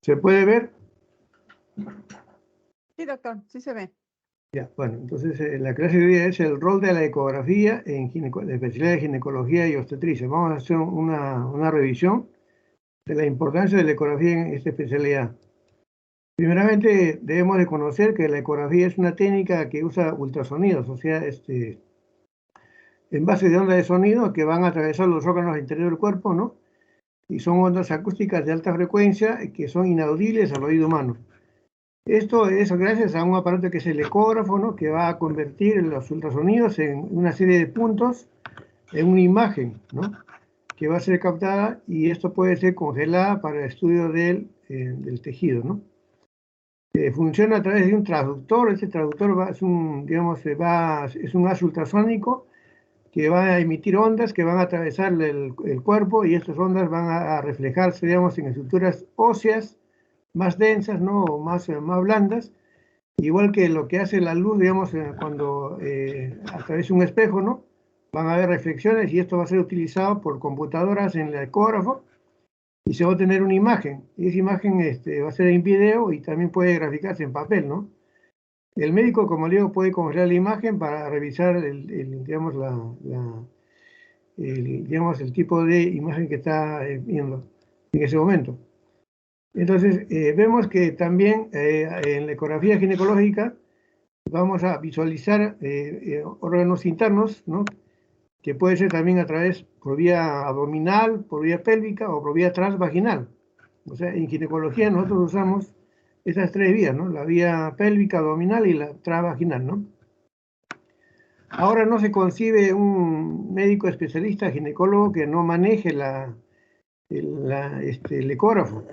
¿Se puede ver? Sí, doctor, sí se ve. Ya, bueno, entonces la clase de hoy es el rol de la ecografía en la especialidad de ginecología y obstetricia. Vamos a hacer una revisión de la importancia de la ecografía en esta especialidad. Primeramente, debemos de conocer que la ecografía es una técnica que usa ultrasonidos, o sea, en base de ondas de sonido que van a atravesar los órganos interiores del cuerpo, ¿no? Y son ondas acústicas de alta frecuencia que son inaudibles al oído humano. Esto es gracias a un aparato que es el ecógrafo, ¿no? Que va a convertir los ultrasonidos en una serie de puntos en una imagen, ¿no? Que va a ser captada y esto puede ser congelada para el estudio del tejido, ¿no? Funciona a través de un traductor. Este traductor es un haz ultrasónico que va a emitir ondas que van a atravesar el cuerpo y estas ondas van a reflejarse, digamos, en estructuras óseas más densas, ¿no? O más blandas, igual que lo que hace la luz, digamos, cuando atraviesa un espejo, ¿no? Van a haber reflexiones y esto va a ser utilizado por computadoras en el ecógrafo y se va a tener una imagen. Y esa imagen va a ser en video y también puede graficarse en papel, ¿no? El médico, como le digo, puede congelar la imagen para revisar el tipo de imagen que está viendo en ese momento. Entonces, vemos que también en la ecografía ginecológica vamos a visualizar órganos internos, ¿no? Que puede ser también a través por vía abdominal, por vía pélvica o por vía transvaginal. O sea, en ginecología nosotros usamos esas tres vías, ¿no? La vía pélvica, abdominal y la transvaginal, ¿no? Ahora no se concibe un médico especialista ginecólogo que no maneje el ecógrafo.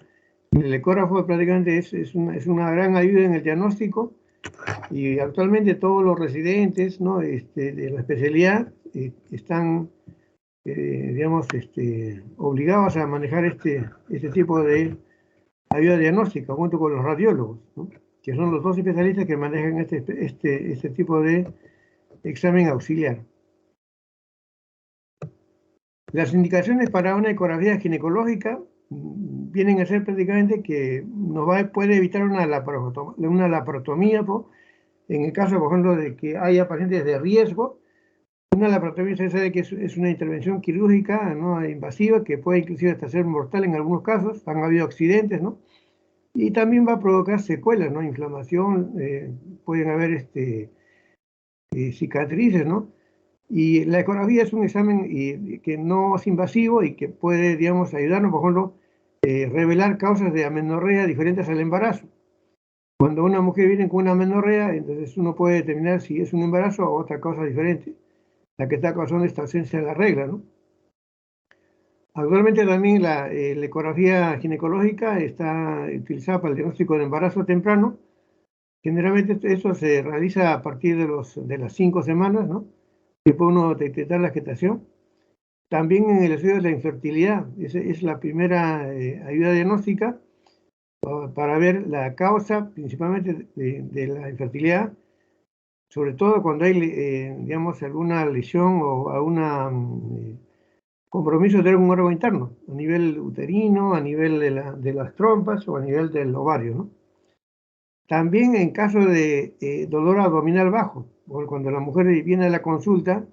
El ecógrafo prácticamente es una gran ayuda en el diagnóstico y actualmente todos los residentes, ¿no? De la especialidad están, digamos, obligados a manejar este tipo de ayuda diagnóstica junto con los radiólogos, ¿no? Que son los dos especialistas que manejan este tipo de examen auxiliar. Las indicaciones para una ecografía ginecológica vienen a ser prácticamente que puede evitar una laparotomía, en el caso, por ejemplo, de que haya pacientes de riesgo. Una laparotomía se sabe que es una intervención quirúrgica, ¿no? Invasiva, que puede inclusive hasta ser mortal en algunos casos. Han habido accidentes, ¿no? Y también va a provocar secuelas, ¿no? Inflamación, pueden haber cicatrices, ¿no? Y la ecografía es un examen que no es invasivo y que puede, digamos, ayudarnos, por ejemplo, revelar causas de amenorrea diferentes al embarazo. Cuando una mujer viene con una amenorrea, entonces uno puede determinar si es un embarazo o otra causa diferente, la que está causando esta ausencia de la regla, ¿no? Actualmente también la ecografía ginecológica está utilizada para el diagnóstico de embarazo temprano. Generalmente esto se realiza a partir de las 5 semanas, ¿no? Que puede uno detectar la gestación. También en el estudio de la infertilidad, es la primera ayuda diagnóstica para ver la causa principalmente de la infertilidad, sobre todo cuando hay, digamos, alguna lesión o algún compromiso de algún órgano interno, a nivel uterino, a nivel de las trompas o a nivel del ovario, ¿no? También en caso de dolor abdominal bajo, cuando la mujer viene a la consulta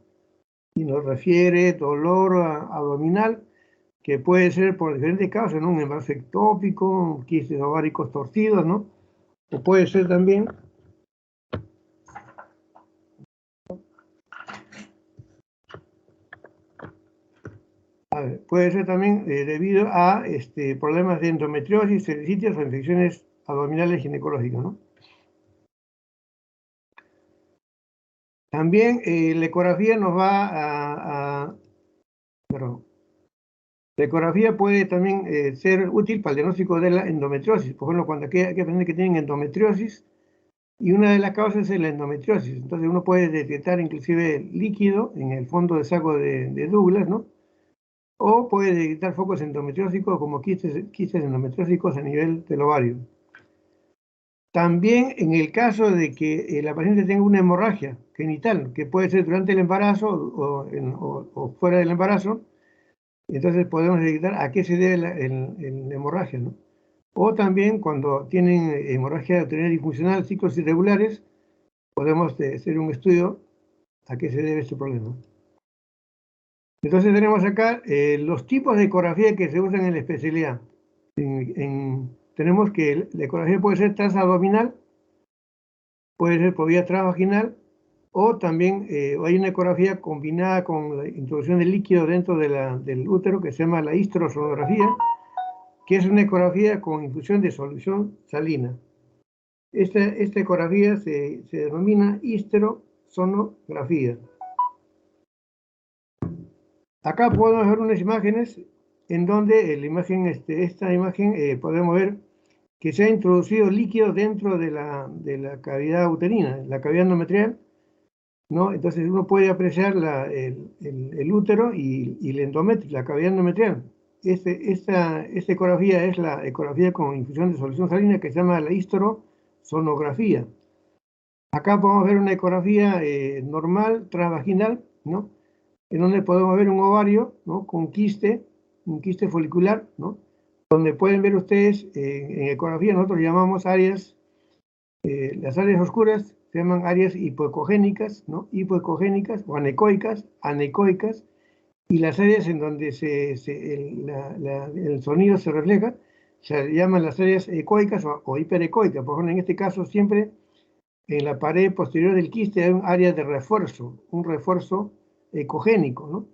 y nos refiere dolor abdominal, que puede ser por diferentes causas, ¿no? Un embarazo ectópico, quistes ováricos torcidos, ¿no? O puede ser también debido a problemas de endometriosis, cervicitis o infecciones abdominales ginecológicas, ¿no? También la ecografía nos va perdón. La ecografía puede también ser útil para el diagnóstico de la endometriosis. Por ejemplo, cuando hay pacientes que tienen endometriosis y una de las causas es la endometriosis. Entonces uno puede detectar inclusive líquido en el fondo de saco de Douglas, ¿no? O puede detectar focos endometriósicos como quistes endometriósicos a nivel del ovario. También en el caso de que la paciente tenga una hemorragia genital, que puede ser durante el embarazo o fuera del embarazo, entonces podemos detectar a qué se debe la hemorragia, ¿no? O también cuando tienen hemorragia uterina disfuncional, ciclos irregulares, podemos hacer un estudio a qué se debe este problema. Entonces tenemos acá los tipos de ecografía que se usan en la especialidad. Tenemos que la ecografía puede ser transabdominal, puede ser por vía transvaginal, o también hay una ecografía combinada con la introducción de líquido dentro del útero que se llama la histerosonografía, que es una ecografía con infusión de solución salina. Esta ecografía se denomina histerosonografía. Acá podemos ver unas imágenes en donde esta imagen podemos ver que se ha introducido líquido dentro de la cavidad uterina, la cavidad endometrial, ¿no? Entonces uno puede apreciar el útero y el endometrio, la cavidad endometrial. Esta ecografía es la ecografía con infusión de solución salina que se llama la histerosonografía. Acá podemos ver una ecografía normal, transvaginal, ¿no? En donde podemos ver un ovario, ¿no? Con un quiste folicular, ¿no? Donde pueden ver ustedes en ecografía, nosotros llamamos áreas, las áreas oscuras se llaman áreas hipoecogénicas, ¿no? Hipoecogénicas o anecoicas, y las áreas en donde el sonido se refleja se llaman las áreas ecoicas o hiperecoicas. Por ejemplo, en este caso siempre en la pared posterior del quiste hay un área de refuerzo, un refuerzo ecogénico, ¿no?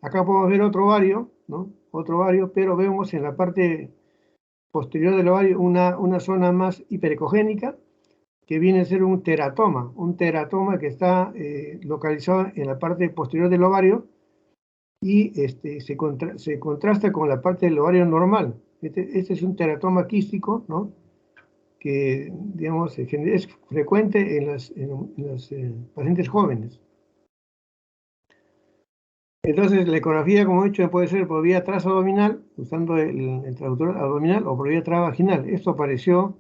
Acá podemos ver otro ovario, ¿no? Otro ovario, pero vemos en la parte posterior del ovario una zona más hiperecogénica, que viene a ser un teratoma que está localizado en la parte posterior del ovario y se contrasta con la parte del ovario normal. Este es un teratoma quístico, ¿no? Que, digamos, es frecuente en los pacientes jóvenes. Entonces, la ecografía, como he dicho, puede ser por vía transabdominal, usando el traductor abdominal, o por vía transvaginal. Esto apareció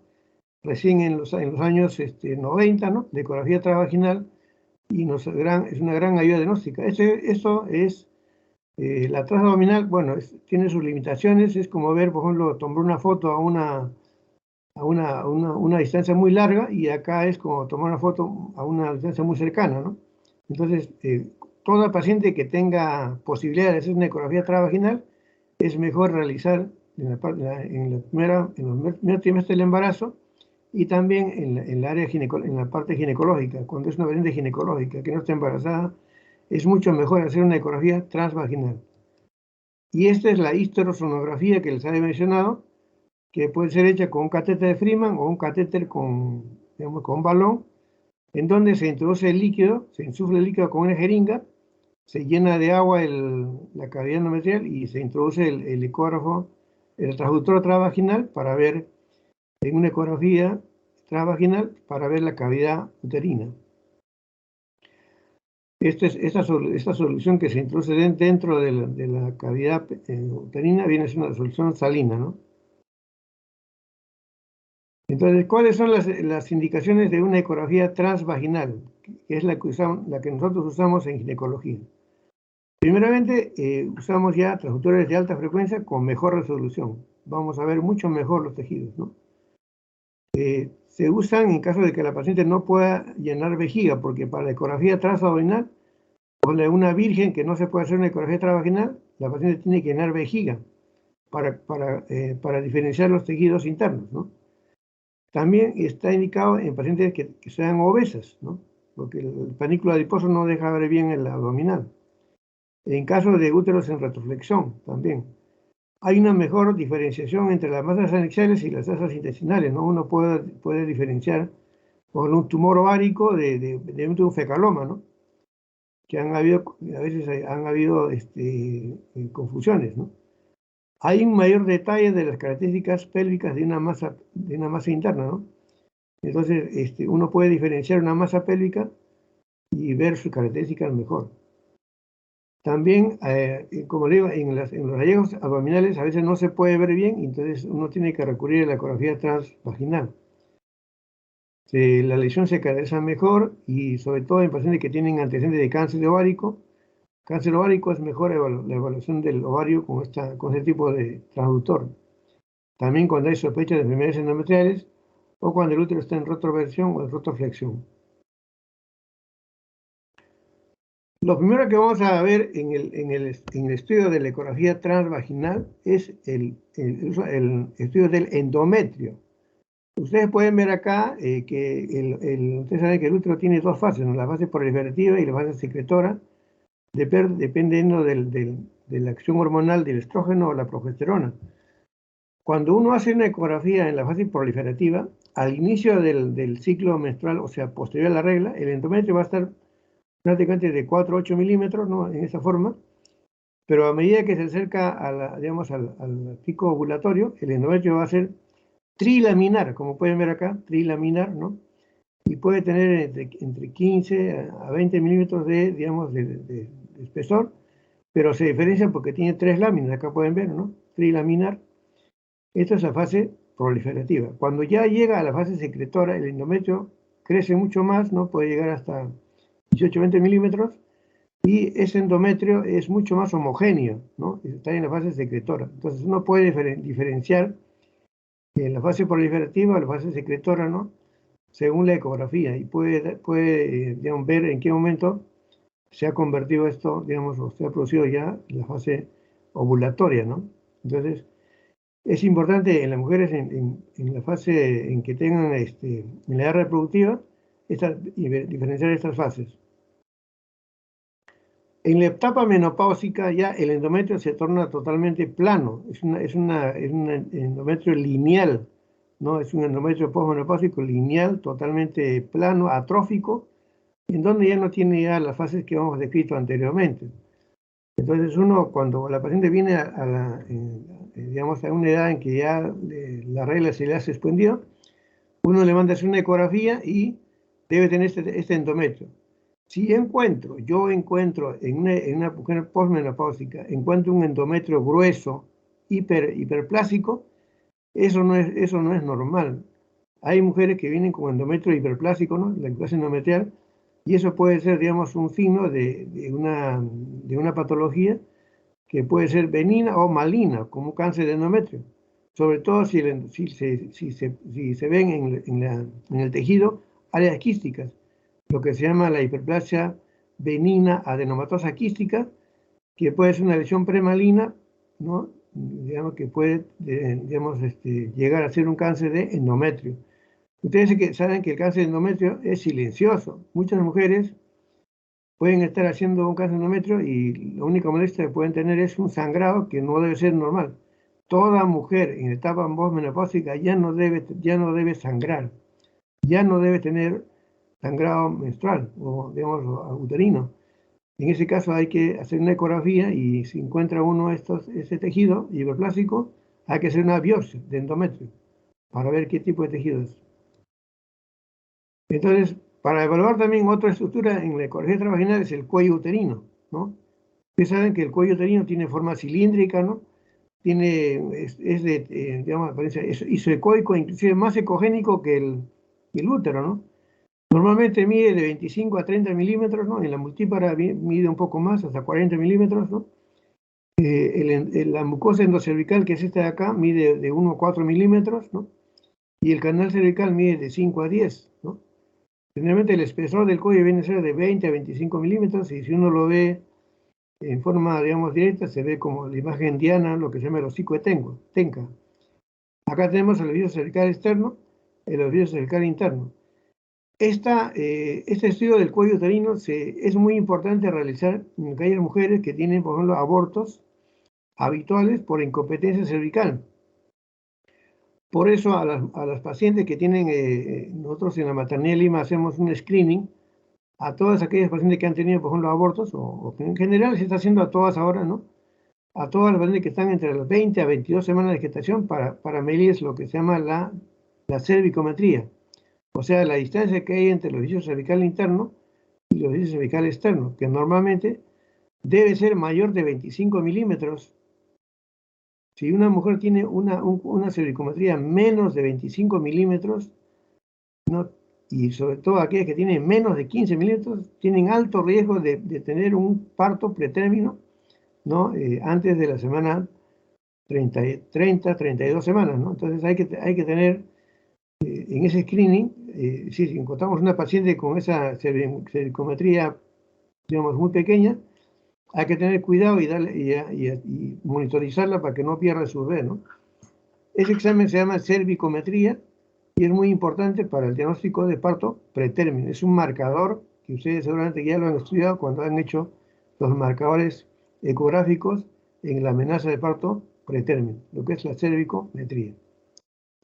recién en los años 90, ¿no? De ecografía transvaginal, y es una gran ayuda diagnóstica. Eso es la transabdominal, bueno, tiene sus limitaciones, es como ver, por ejemplo, tomar una foto a una distancia muy larga, y acá es como tomar una foto a una distancia muy cercana, ¿no? Entonces, toda paciente que tenga posibilidad de hacer una ecografía transvaginal, es mejor realizar en los primeros trimestres del embarazo, y también en la parte ginecológica, cuando es una paciente ginecológica que no está embarazada, es mucho mejor hacer una ecografía transvaginal. Y esta es la histerosonografía que les había mencionado, que puede ser hecha con un catéter de Freeman o un catéter digamos, con un balón, en donde se introduce el líquido, se insufla el líquido con una jeringa, se llena de agua la cavidad endometrial y se introduce el ecógrafo, el transductor transvaginal para ver, en una ecografía transvaginal, para ver la cavidad uterina. Esta solución que se introduce dentro de la cavidad uterina viene a ser una solución salina, ¿no? Entonces, ¿cuáles son las indicaciones de una ecografía transvaginal? Que es la que nosotros usamos en ginecología. Primeramente, usamos ya transductores de alta frecuencia con mejor resolución. Vamos a ver mucho mejor los tejidos, ¿no? Se usan en caso de que la paciente no pueda llenar vejiga, porque para la ecografía transabdominal, o de una virgen que no se puede hacer una ecografía transvaginal, la paciente tiene que llenar vejiga para diferenciar los tejidos internos, ¿no? También está indicado en pacientes que sean obesas, ¿no? Porque el panículo adiposo no deja ver bien el abdominal. En caso de úteros en retroflexión, también. Hay una mejor diferenciación entre las masas anexiales y las masas intestinales, ¿no? Uno puede diferenciar con un tumor ovárico de un fecaloma, ¿no? Que a veces han habido confusiones, ¿no? Hay un mayor detalle de las características pélvicas de una masa interna, ¿no? Entonces, uno puede diferenciar una masa pélvica y ver sus características mejor. También, como digo, en los hallazgos abdominales a veces no se puede ver bien, entonces uno tiene que recurrir a la ecografía transvaginal. La lesión se caracteriza mejor, y sobre todo en pacientes que tienen antecedentes de cáncer ovárico. Cáncer ovárico es mejor la evaluación del ovario con este tipo de transductor. también cuando hay sospecha de enfermedades endometriales o cuando el útero está en retroversión o en retroflexión. Lo primero que vamos a ver en el estudio de la ecografía transvaginal es el estudio del endometrio. Ustedes pueden ver acá que ustedes saben que el útero tiene dos fases, ¿no? La fase proliferativa y la fase secretora, dependiendo de la acción hormonal del estrógeno o la progesterona. Cuando uno hace una ecografía en la fase proliferativa, al inicio del ciclo menstrual, o sea, posterior a la regla, el endometrio va a estar prácticamente de 4 a 8 milímetros, ¿no? En esa forma, pero a medida que se acerca al pico ovulatorio, el endometrio va a ser trilaminar, como pueden ver acá, trilaminar, ¿no? Y puede tener entre 15 a 20 milímetros de espesor, pero se diferencia porque tiene 3 láminas, acá pueden ver, ¿no? Trilaminar. Esta es la fase proliferativa. Cuando ya llega a la fase secretora, el endometrio crece mucho más, ¿no? Puede llegar hasta 18-20 milímetros, y ese endometrio es mucho más homogéneo, ¿no? Está en la fase secretora. Entonces uno puede diferenciar en la fase proliferativa o la fase secretora, ¿no? Según la ecografía, y puede digamos, ver en qué momento se ha convertido esto, digamos, o se ha producido ya la fase ovulatoria, ¿no? Entonces, es importante en las mujeres en la fase en que tengan en la edad reproductiva diferenciar estas fases. En la etapa menopáusica ya el endometrio se torna totalmente plano, es un endometrio lineal, ¿no? Es un endometrio posmenopáusico lineal, totalmente plano, atrófico, en donde ya no tiene ya las fases que hemos descrito anteriormente. Entonces cuando la paciente viene digamos, a una edad en que ya la regla se le ha suspendido, uno le manda a hacer una ecografía y debe tener este endometrio. Si yo encuentro en una mujer posmenopáusica, encuentro un endometrio grueso, hiperplásico, eso no es normal. Hay mujeres que vienen con endometrio hiperplásico, ¿no? La clase endometrial, y eso puede ser, digamos, un signo de una patología que puede ser benigna o maligna, como cáncer de endometrio. Sobre todo si se ven en el tejido áreas quísticas, lo que se llama la hiperplasia benigna adenomatosa quística, que puede ser una lesión premaligna, ¿no? Digamos que puede llegar a ser un cáncer de endometrio. Ustedes saben que el cáncer de endometrio es silencioso. Muchas mujeres pueden estar haciendo un cáncer de endometrio y la única molestia que pueden tener es un sangrado que no debe ser normal. Toda mujer en etapa posmenopáusica ya no debe sangrar, ya no debe tener sangrado menstrual o, digamos, uterino. En ese caso hay que hacer una ecografía y si encuentra uno ese tejido hiperplásico, hay que hacer una biopsia de endometrio para ver qué tipo de tejido es. Entonces, para evaluar también otra estructura en la ecografía transvaginal es el cuello uterino, ¿no? Ustedes saben que el cuello uterino tiene forma cilíndrica, ¿no? Digamos, es isoecoico, inclusive más ecogénico que el útero, ¿no? Normalmente mide de 25 a 30 milímetros, ¿no? En la multípara mide un poco más, hasta 40 milímetros, ¿no? La mucosa endocervical, que es esta de acá, mide de 1 a 4 milímetros, ¿no? Y el canal cervical mide de 5 a 10, ¿no? Generalmente el espesor del cuello viene a ser de 20 a 25 milímetros, y si uno lo ve en forma, digamos, directa, se ve como la imagen diana, lo que se llama el hocico de Tenca. Acá tenemos el orificio cervical externo, el orificio cervical interno. Este estudio del cuello uterino es muy importante realizar en aquellas mujeres que tienen, por ejemplo, abortos habituales por incompetencia cervical. Por eso a las pacientes que tienen, nosotros en la maternidad de Lima hacemos un screening a todas aquellas pacientes que han tenido, por ejemplo, abortos, o que en general se está haciendo a todas ahora, ¿no? A todas las pacientes que están entre las 20 a 22 semanas de gestación para medir lo que se llama la cervicometría. O sea, la distancia que hay entre el orificio cervical interno y el orificio cervical externo, que normalmente debe ser mayor de 25 milímetros. Si una mujer tiene una cervicometría menos de 25 milímetros, ¿no? Y sobre todo aquellas que tienen menos de 15 milímetros, tienen alto riesgo de tener un parto pretérmino, ¿no? Antes de la semana 32 semanas, ¿no? Entonces hay que tener en ese screening, si encontramos una paciente con esa cervicometría, digamos, muy pequeña, hay que tener cuidado y monitorizarla para que no pierda su bebé, ¿no? Ese examen se llama cervicometría y es muy importante para el diagnóstico de parto pretérmino. Es un marcador que ustedes seguramente ya lo han estudiado cuando han hecho los marcadores ecográficos en la amenaza de parto pretérmino, lo que es la cervicometría.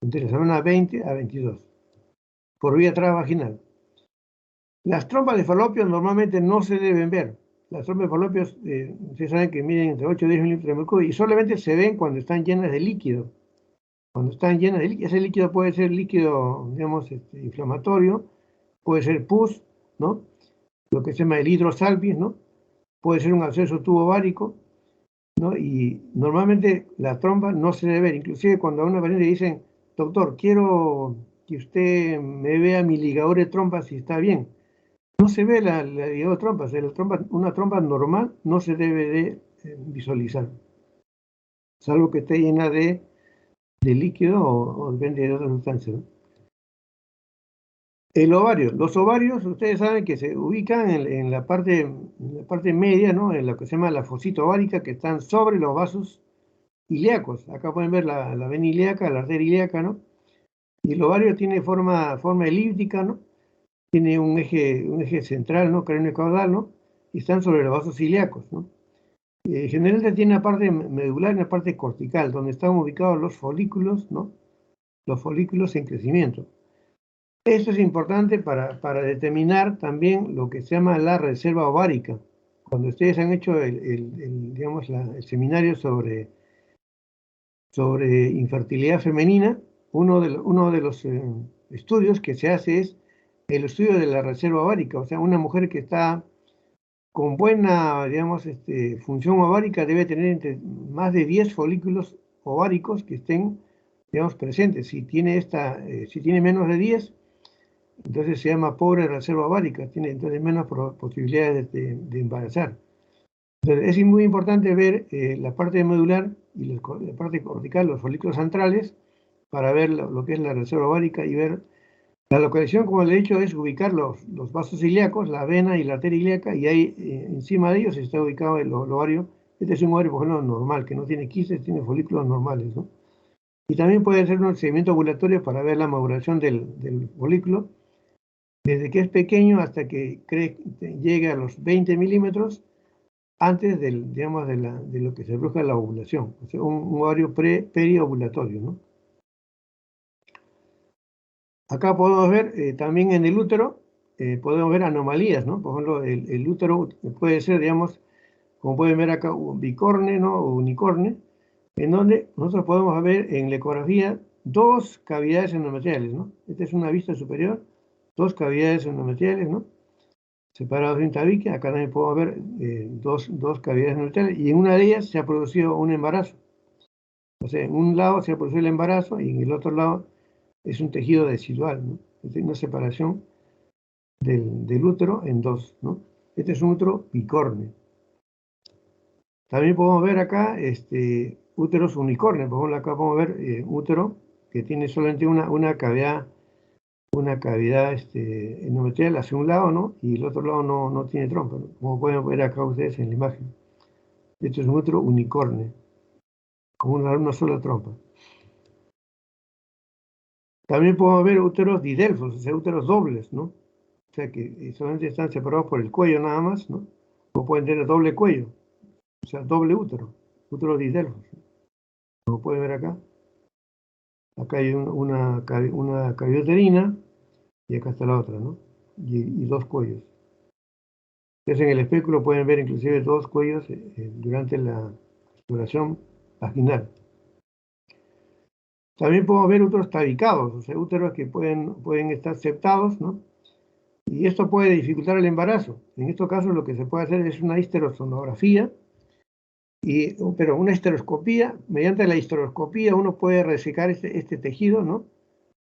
Entre la semana 20 a 22, por vía transvaginal. Las trompas de falopio normalmente no se deben ver. Las trompas de falopio, ustedes saben que miden entre 8 y 10 milímetros de mercurio y solamente se ven cuando están llenas de líquido. Cuando están llenas de líquido, ese líquido puede ser líquido, digamos, inflamatorio, puede ser pus, ¿no? Lo que se llama el hidrosalpis, ¿no? Puede ser un absceso tubovárico, ¿no? Y normalmente la trompa no se debe ver. Inclusive cuando a una paciente le dicen, doctor, quiero que usted me vea mi ligadura de trompa si está bien. No se ve la ligadura de trompa, una trompa normal no se debe de visualizar, salvo que esté llena de líquido o depende de otra sustancia, ¿no? El ovario. Los ovarios, ustedes saben que se ubican en la parte media, ¿no? En lo que se llama la fosita ovárica, que están sobre los vasos ilíacos. Acá pueden ver la vena ilíaca, la arteria ilíaca, ¿no? Y el ovario tiene forma elíptica, ¿no? Tiene un eje central, ¿no? Cráneo caudal, ¿no? Y están sobre los vasos ilíacos, ¿no? Generalmente tiene una parte medular y una parte cortical, donde están ubicados los folículos, ¿no? Los folículos en crecimiento. Esto es importante para determinar también lo que se llama la reserva ovárica. Cuando ustedes han hecho digamos, el seminario sobre infertilidad femenina, uno de los estudios que se hace es el estudio de la reserva ovárica. O sea, una mujer que está con buena, digamos, función ovárica debe tener más de 10 folículos ováricos que estén, digamos, presentes. Si tiene menos de 10, entonces se llama pobre reserva ovárica, tiene entonces menos posibilidades de embarazar. Entonces es muy importante ver la parte medular y la parte cortical, los folículos centrales, para ver lo que es la reserva ovárica y ver la localización, como le he dicho, es ubicar los vasos ilíacos, la vena y la arteria ilíaca, y ahí encima de ellos está ubicado el ovario. Este es un ovario, por ejemplo, normal, que no tiene quistes, tiene folículos normales, ¿no? Y también puede ser un seguimiento ovulatorio para ver la maduración del folículo, desde que es pequeño hasta que llegue a los 20 milímetros, antes digamos, de lo que se produzca la ovulación. O sea, un ovario periovulatorio, ¿no? Acá podemos ver también en el útero, podemos ver anomalías, ¿no? Por ejemplo, el útero puede ser, digamos, como pueden ver acá, un bicorne, ¿no? O unicorne, en donde nosotros podemos ver en la ecografía dos cavidades endometriales, ¿no? Esta es una vista superior, dos cavidades endometriales, ¿no? Separados de un tabique. Acá también podemos ver dos cavidades endometriales, y en una de ellas se ha producido un embarazo. O sea, en un lado se ha producido el embarazo y en el otro lado es un tejido decidual, ¿no? Es una separación del útero en dos, ¿no? Este es un útero bicorne. También podemos ver acá úteros unicornes. Por ejemplo, acá podemos ver útero que tiene solamente una cavidad endometrial hacia un lado, ¿no? Y el otro lado no tiene trompa, ¿no? Como pueden ver acá ustedes en la imagen. Esto es un útero unicorne, con una sola trompa. También podemos ver úteros didelfos, o sea, úteros dobles, ¿no? O sea, que solamente están separados por el cuello nada más, ¿no? O pueden tener doble cuello, o sea, doble úteros didelfos, como pueden ver acá. Acá hay una cavidad uterina y acá está la otra, ¿no? Y dos cuellos. Entonces en el espéculo pueden ver inclusive dos cuellos durante la exploración vaginal. También podemos ver úteros tabicados, o sea, úteros que pueden estar septados, ¿no? Y esto puede dificultar el embarazo. En estos casos lo que se puede hacer es una histerosonografía, pero una histeroscopía. Mediante la histeroscopía uno puede resecar este tejido, ¿no?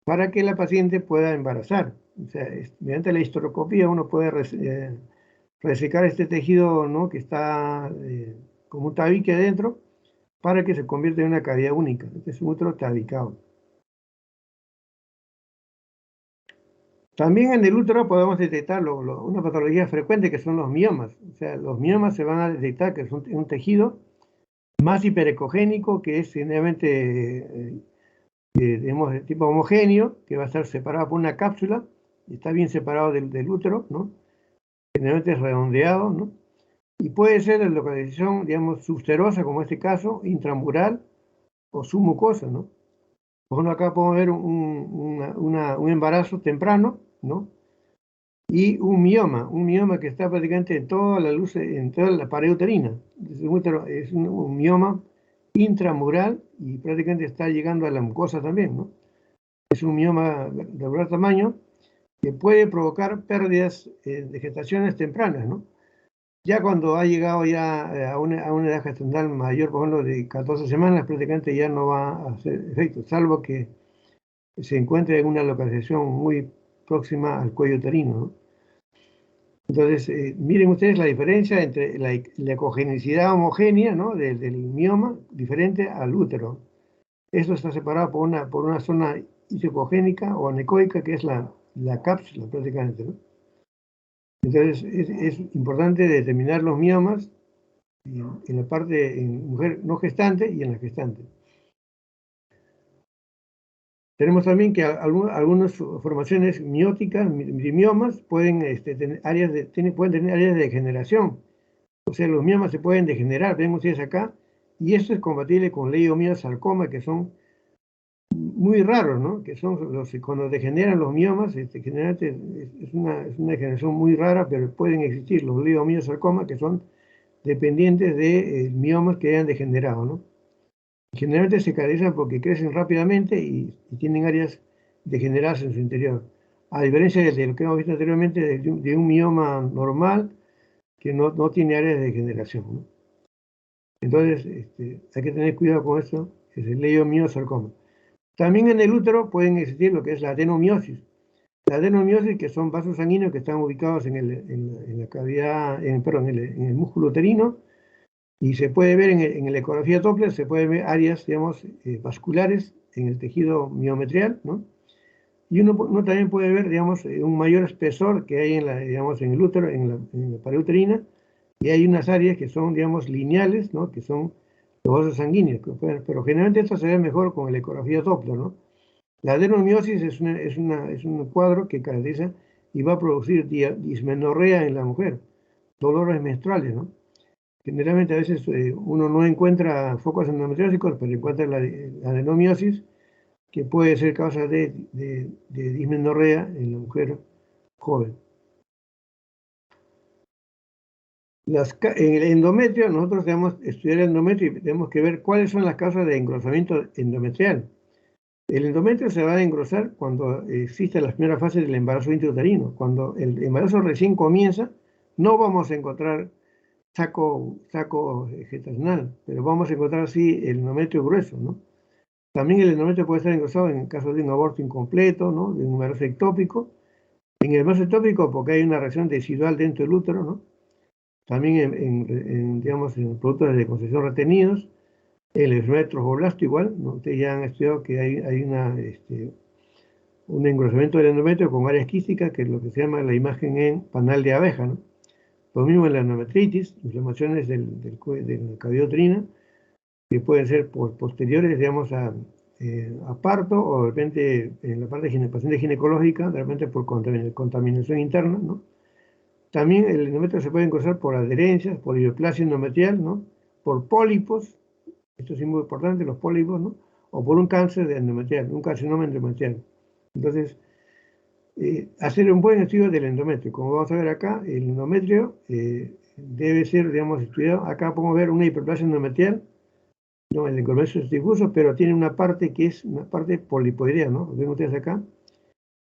Para que la paciente pueda embarazar. O sea, mediante la histeroscopía uno puede resecar este tejido, ¿no? Que está como un tabique dentro, para que se convierta en una cavidad única. Este es un útero tabicado. También en el útero podemos detectar una patología frecuente que son los miomas. O sea, los miomas se van a detectar que es un tejido más hiperecogénico, que es generalmente, digamos, de tipo homogéneo, que va a estar separado por una cápsula, y está bien separado del útero, ¿no? Generalmente es redondeado, ¿no? Y puede ser de localización, digamos, subserosa, como en este caso, intramural o submucosa, ¿no? Por ejemplo, acá podemos ver un embarazo temprano, ¿no? Y un mioma que está prácticamente en toda la luz, en toda la pared uterina. Es un mioma intramural y prácticamente está llegando a la mucosa también, ¿no? Es un mioma de gran tamaño que puede provocar pérdidas de gestaciones tempranas, ¿no? Ya cuando ha llegado ya a una edad gestacional mayor, por ejemplo, de 14 semanas, prácticamente ya no va a hacer efecto, salvo que se encuentre en una localización muy próxima al cuello uterino, ¿no? Entonces, miren ustedes la diferencia entre la ecogenicidad homogénea, ¿no? del mioma, diferente al útero. Esto está separado por una zona isopogénica o anecoica, que es la cápsula prácticamente, ¿no? Entonces, es importante determinar los miomas en la parte en mujer no gestante y en la gestante. Tenemos también que algunas formaciones mióticas, miomas, pueden, pueden tener áreas de degeneración. O sea, los miomas se pueden degenerar, ven ustedes acá, y esto es compatible con leiomiosarcoma, que son muy raros, ¿no? Que son cuando degeneran los miomas, generalmente es una degeneración muy rara, pero pueden existir los leiomiosarcoma, que son dependientes de miomas que hayan degenerado, ¿no? Generalmente se caracterizan porque crecen rápidamente y tienen áreas degeneradas en su interior. A diferencia de lo que hemos visto anteriormente de un mioma normal que no tiene áreas de degeneración, ¿no? Entonces, hay que tener cuidado con esto, es el leiomiosarcoma. También en el útero pueden existir lo que es la adenomiosis. La adenomiosis, que son vasos sanguíneos que están ubicados en la cavidad, perdón, en el músculo uterino, y se puede ver en la ecografía Doppler, se pueden ver áreas, digamos, vasculares en el tejido miometrial, ¿no? Y uno también puede ver, digamos, un mayor espesor que hay digamos, en el útero, en la pared uterina, y hay unas áreas que son, digamos, lineales, ¿no? Que son los vasos sanguíneos, pero generalmente esto se ve mejor con la ecografía Doppler, ¿no? La adenomiosis es un cuadro que caracteriza y va a producir dismenorrea en la mujer, dolores menstruales, ¿no? Generalmente a veces uno no encuentra focos endometriósicos, pero encuentra la adenomiosis, que puede ser causa de dismenorrea en la mujer joven. En el endometrio, nosotros debemos estudiar el endometrio y tenemos que ver cuáles son las causas de engrosamiento endometrial. El endometrio se va a engrosar cuando existe las primeras fases del embarazo intrauterino. Cuando el embarazo recién comienza, no vamos a encontrar saco gestacional, pero vamos a encontrar sí el endometrio grueso, ¿no? También el endometrio puede estar engrosado en el caso de un aborto incompleto, ¿no? De un embarazo ectópico. En el embarazo ectópico porque hay una reacción tecidual dentro del útero, ¿no? También digamos, en productos de concepción retenidos. El enfermedad trofoblasta igual, ¿no? Ustedes ya han estudiado que hay un engrosamiento del endometrio con áreas quísticas, que es lo que se llama la imagen en panal de abeja, ¿no? Lo mismo en la endometritis, inflamaciones de la cavidad uterina, que pueden ser posteriores, digamos, a parto o de repente en la parte de paciente ginecológica, de repente por contaminación interna, ¿no? También el endometrio se puede engrosar por adherencias, por hidroplasia endometrial, ¿no? Por pólipos, esto es muy importante, los pólipos, ¿no? O por un cáncer de endometrial, un carcinoma endometrial. Entonces, hacer un buen estudio del endometrio. Como vamos a ver acá, el endometrio debe ser, digamos, estudiado. Acá podemos ver una hiperplasia endometrial, no, el endometrio es difuso, pero tiene una parte que es una parte polipoidea, ¿no? Ven ustedes acá.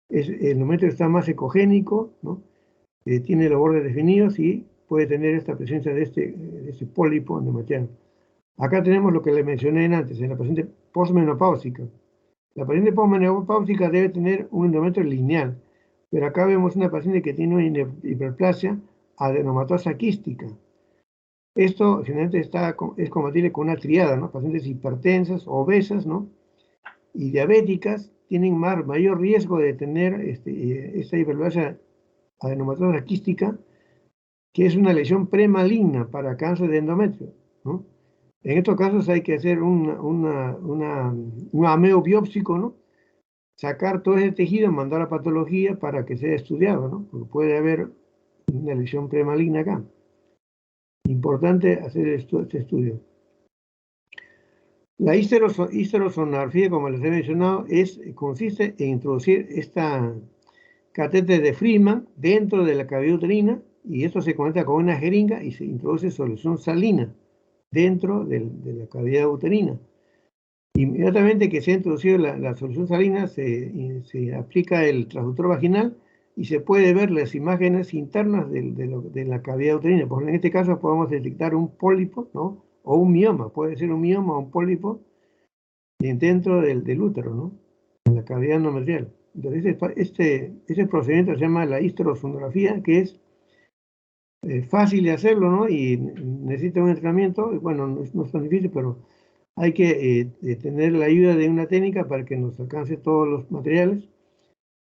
El endometrio está más ecogénico, ¿no? Tiene los bordes definidos y puede tener esta presencia de este pólipo endometrial. Acá tenemos lo que le mencioné antes, en la paciente posmenopáusica. La paciente posmenopáusica debe tener un endometrio lineal, pero acá vemos una paciente que tiene una hiperplasia adenomatosa quística. Esto generalmente es compatible con una triada, ¿no? Pacientes hipertensas, obesas, ¿no? Y diabéticas tienen mayor riesgo de tener esta hiperplasia adenomatosa quística, que es una lesión premaligna para cáncer de endometrio, ¿no? En estos casos hay que hacer un ameo biópsico, ¿no? Sacar todo ese tejido, mandar a patología para que sea estudiado, ¿no? Porque puede haber una lesión premaligna acá. Importante hacer este estudio. La histerosonografía, como les he mencionado, consiste en introducir esta catéter de Friedman dentro de la cavidad uterina, y esto se conecta con una jeringa y se introduce solución salina dentro de la cavidad uterina. Inmediatamente que se ha introducido la solución salina, se aplica el transductor vaginal y se puede ver las imágenes internas de la cavidad uterina. Por ejemplo, en este caso podemos detectar un pólipo, ¿no? O un mioma, puede ser un mioma o un pólipo dentro del útero, ¿no? En la cavidad endometrial. Entonces, este procedimiento se llama la histerosonografía, que es fácil de hacerlo, ¿no? Y necesita un entrenamiento, bueno, no es tan difícil, pero hay que tener la ayuda de una técnica para que nos alcance todos los materiales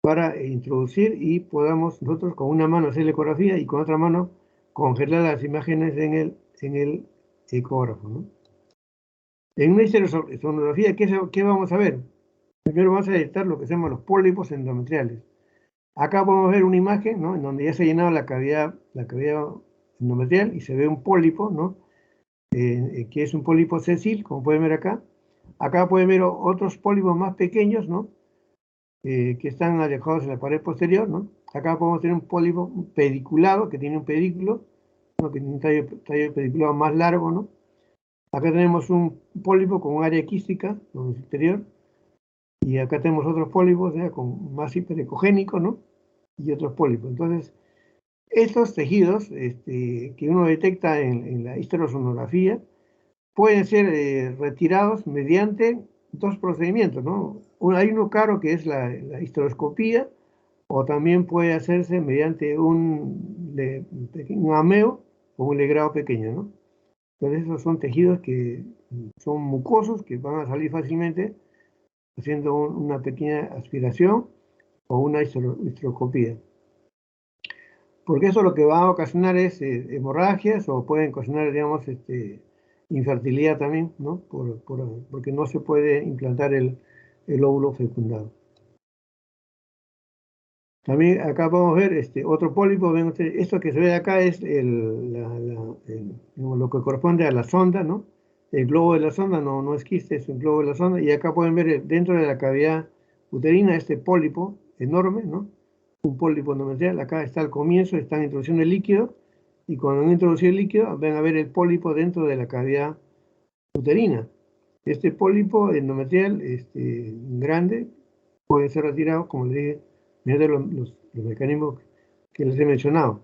para introducir y podamos nosotros con una mano hacer la ecografía y con otra mano congelar las imágenes en el ecógrafo, ¿no? En una histerosonografía, ¿qué vamos a ver? Primero vamos a detectar lo que se llaman los pólipos endometriales. Acá podemos ver una imagen, ¿no? En donde ya se ha llenado la cavidad endometrial y se ve un pólipo, ¿no? Que es un pólipo sessil, como pueden ver acá. Acá pueden ver otros pólipos más pequeños, ¿no? Que están alejados en la pared posterior, ¿no? Acá podemos tener un pólipo pediculado, que tiene un pedículo, ¿no? Que tiene un tallo pediculado más largo, ¿no? Acá tenemos un pólipo con un área quística, ¿no? En el exterior, y acá tenemos otros pólipos, con más hiperecogénico, ¿no? Y otros pólipos. Entonces, estos tejidos que uno detecta en la histerosonografía pueden ser retirados mediante dos procedimientos, ¿no? Hay uno caro que es la histeroscopía, o también puede hacerse mediante un ameo o un legrado pequeño, ¿no? Entonces esos son tejidos que son mucosos, que van a salir fácilmente haciendo una pequeña aspiración o una histeroscopía. Porque eso lo que va a ocasionar es hemorragias o pueden ocasionar, digamos, infertilidad también, ¿no? Porque no se puede implantar el óvulo fecundado. También acá podemos ver otro pólipo. Ven ustedes, esto que se ve acá es lo que corresponde a la sonda, ¿no? El globo de la sonda no es quiste, es un globo de la sonda. Y acá pueden ver dentro de la cavidad uterina este pólipo enorme, ¿no? Un pólipo endometrial. Acá está al comienzo, están introduciendo el líquido. Y cuando han introducido el líquido, van a ver el pólipo dentro de la cavidad uterina. Este pólipo endometrial grande puede ser retirado, como les dije, mediante los mecanismos que les he mencionado.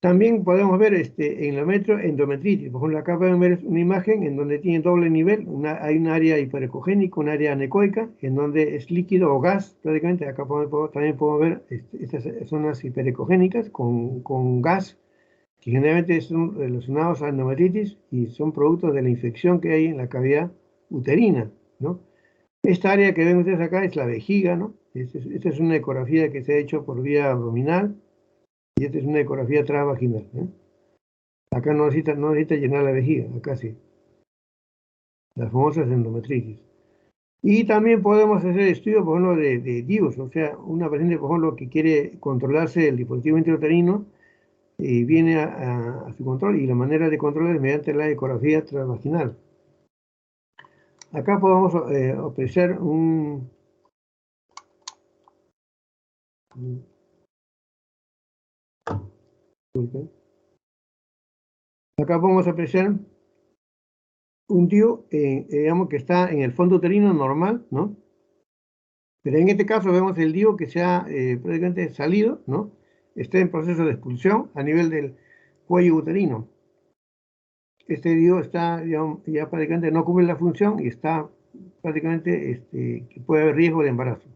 También podemos ver en la endometritis. Por ejemplo, acá pueden ver una imagen en donde tiene doble nivel. Hay un área hiperecogénica, un área anecoica, en donde es líquido o gas, prácticamente. Acá también podemos ver estas zonas hiperecogénicas con gas, que generalmente son relacionados a endometritis y son productos de la infección que hay en la cavidad uterina, ¿no? Esta área que ven ustedes acá es la vejiga, ¿no? Esta es una ecografía que se ha hecho por vía abdominal y esta es una ecografía transvaginal, ¿eh? Acá no necesita llenar la vejiga, acá sí. Las famosas endometritis. Y también podemos hacer estudios, por ejemplo, de DIUS, o sea, una paciente, por ejemplo, que quiere controlarse el dispositivo intrauterino y viene a su control, y la manera de controlar es mediante la ecografía transvaginal. Acá podemos apreciar acá podemos apreciar un DIU, digamos, que está en el fondo uterino normal, ¿no? Pero en este caso vemos el DIU que se ha prácticamente salido, ¿no? Está en proceso de expulsión a nivel del cuello uterino. Este DIU está, digamos, ya prácticamente no cubre la función y está prácticamente, que puede haber riesgo de embarazo.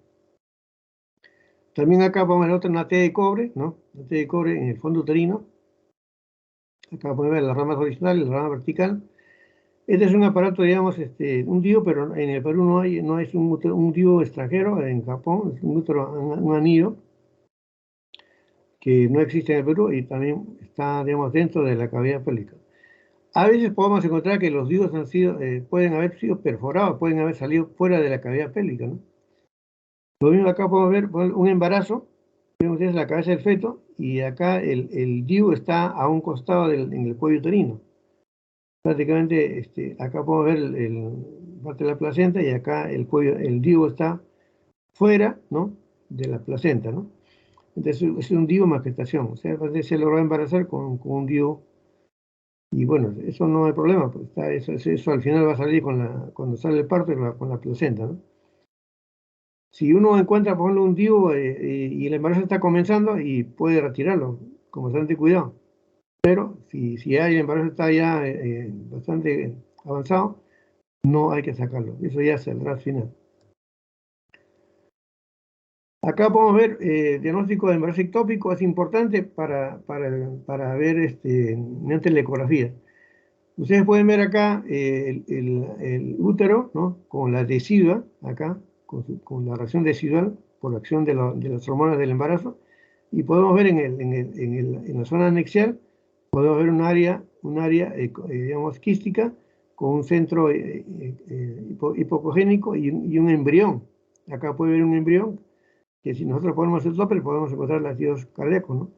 También acá vamos a ver una T de cobre, ¿no? Una T de cobre en el fondo uterino. Acá pueden ver las ramas horizontales y la rama vertical. Este es un aparato, digamos, un DIU, pero en el Perú no es un DIU extranjero, en Japón es un anillo que no existe en el Perú y también está, digamos, dentro de la cavidad pélvica. A veces podemos encontrar que los DIUs pueden haber sido perforados, pueden haber salido fuera de la cavidad pélvica, ¿no? Lo mismo acá podemos ver un embarazo, vemos ustedes la cabeza del feto y acá el DIU está a un costado en el cuello uterino. Prácticamente acá podemos ver parte de la placenta y acá el DIU está fuera, ¿no?, de la placenta, ¿no? Entonces es un DIU más gestación, o sea, se logró embarazar con un DIU y bueno, eso no hay problema, pues eso al final va a salir cuando sale el parto con la placenta, ¿no? Si uno encuentra, por ejemplo, un DIU y el embarazo está comenzando y puede retirarlo con bastante cuidado. Pero si ya el embarazo está ya bastante avanzado, no hay que sacarlo. Eso ya saldrá al final. Acá podemos ver diagnóstico de embarazo ectópico. Es importante para ver mediante la ecografía. Ustedes pueden ver acá el útero, ¿no?, con la decidua, acá, con la reacción decidual por la acción de las hormonas del embarazo. Y podemos ver en la zona anexial, podemos ver un área digamos, quística con un centro hipocogénico y un embrión. Acá puede ver un embrión que si nosotros ponemos el Doppler podemos encontrar latidos cardíacos, ¿no?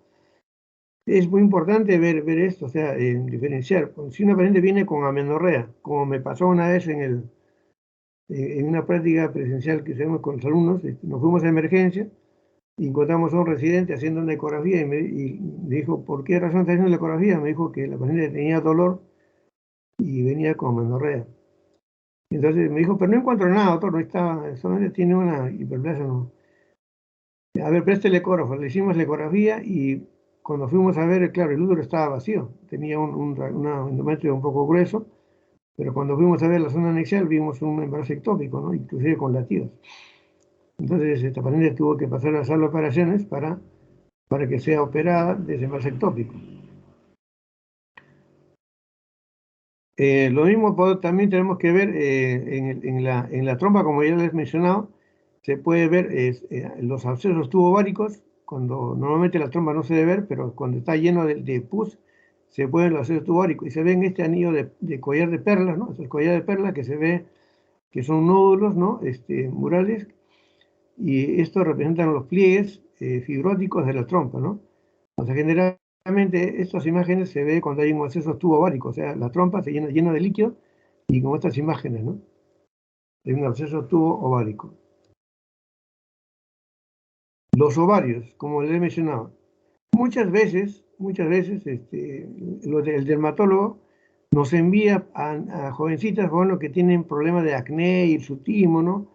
Es muy importante ver esto, o sea, diferenciar. Si una paciente viene con amenorrea, como me pasó una vez en una práctica presencial que hicimos con los alumnos, nos fuimos a emergencia y encontramos a un residente haciendo una ecografía y me dijo, ¿por qué razón está haciendo la ecografía? Me dijo que la paciente tenía dolor y venía con amenorrea. Entonces me dijo, pero no encuentro nada, doctor, no está, solamente tiene una hiperplasia, no. A ver, preste el ecógrafo. Le hicimos la ecografía y cuando fuimos a ver, claro, el útero estaba vacío, tenía un endometrio un poco grueso, pero cuando fuimos a ver la zona anexial vimos un embarazo ectópico, ¿no?, inclusive con latidos. Entonces esta paciente tuvo que pasar a la sala de operaciones para que sea operada de ese embarazo ectópico. Lo mismo también tenemos que ver en la trompa, como ya les he mencionado, se puede ver los abscesos tubováricos, cuando normalmente la trompa no se debe ver, pero cuando está lleno de pus, se pueden ver los abscesos tubováricos y se ve en este anillo de collar de perlas, ¿no? Es el collar de perlas que se ve que son nódulos, ¿no?, murales, y estos representan los pliegues fibróticos de la trompa, ¿no? O sea, generalmente estas imágenes se ve cuando hay un absceso tubovárico, o sea, la trompa se llena de líquido y con estas imágenes, ¿no?, de un absceso tubo-ovárico. Los ovarios, como les he mencionado, muchas veces el dermatólogo nos envía a jovencitas, bueno, que tienen problemas de acné, hirsutismo, ¿no?,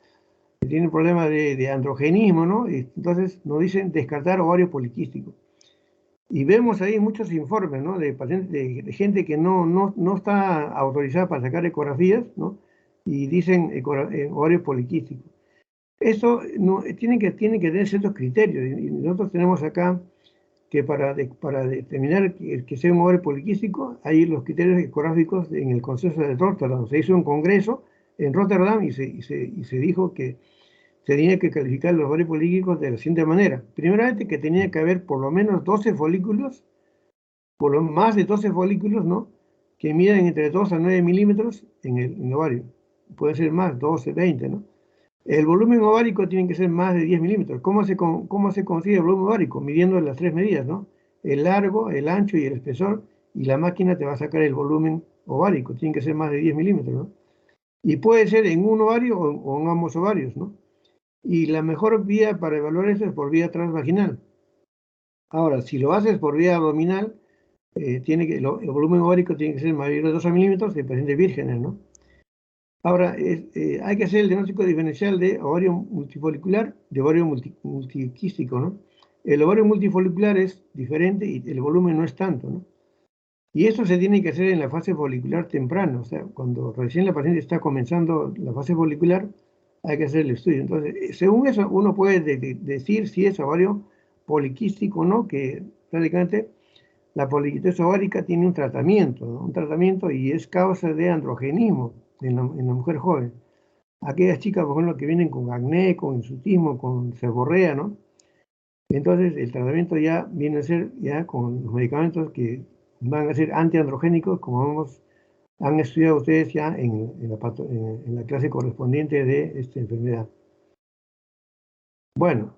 que tienen problemas de androgenismo, ¿no? Y entonces nos dicen descartar ovario poliquístico. Y vemos ahí muchos informes, ¿no?, de pacientes, de gente que no está autorizada para sacar ecografías, ¿no?, y dicen ovario poliquístico. Eso no, tiene que tener ciertos criterios, y nosotros tenemos acá que para determinar que sea un ovario poliquístico, hay los criterios ecográficos en el Consenso de Rotterdam. Se hizo un congreso en Rotterdam y se dijo que se tenía que calificar los ovarios poliquísticos de la siguiente manera. Primeramente, que tenía que haber por lo menos 12 folículos, más de 12 folículos, ¿no?, que miden entre 2 a 9 milímetros en el ovario. Puede ser más, 12, 20, ¿no? El volumen ovárico tiene que ser más de 10 milímetros. ¿Cómo se consigue el volumen ovárico? Midiendo las tres medidas, ¿no? El largo, el ancho y el espesor, y la máquina te va a sacar el volumen ovárico. Tiene que ser más de 10 milímetros, ¿no? Y puede ser en un ovario o en ambos ovarios, ¿no? Y la mejor vía para evaluar eso es por vía transvaginal. Ahora, si lo haces por vía abdominal, el volumen ovárico tiene que ser mayor de 12 milímetros de pacientes vírgenes, ¿no? Ahora, hay que hacer el diagnóstico diferencial de ovario multifolicular, de ovario multiquístico, ¿no? El ovario multifolicular es diferente y el volumen no es tanto, ¿no? Y esto se tiene que hacer en la fase folicular temprana, o sea, cuando recién la paciente está comenzando la fase folicular, hay que hacer el estudio. Entonces, según eso, uno puede decir si es ovario poliquístico o no, que prácticamente la poliquitosis ovárica tiene un tratamiento, ¿no? Un tratamiento y es causa de androgenismo en la mujer joven. Aquellas chicas, por ejemplo, que vienen con acné, con hirsutismo, con seborrea, ¿no? Entonces, el tratamiento ya viene a ser ya con los medicamentos que van a ser antiandrogénicos, como han estudiado ustedes ya en la clase correspondiente de esta enfermedad. Bueno,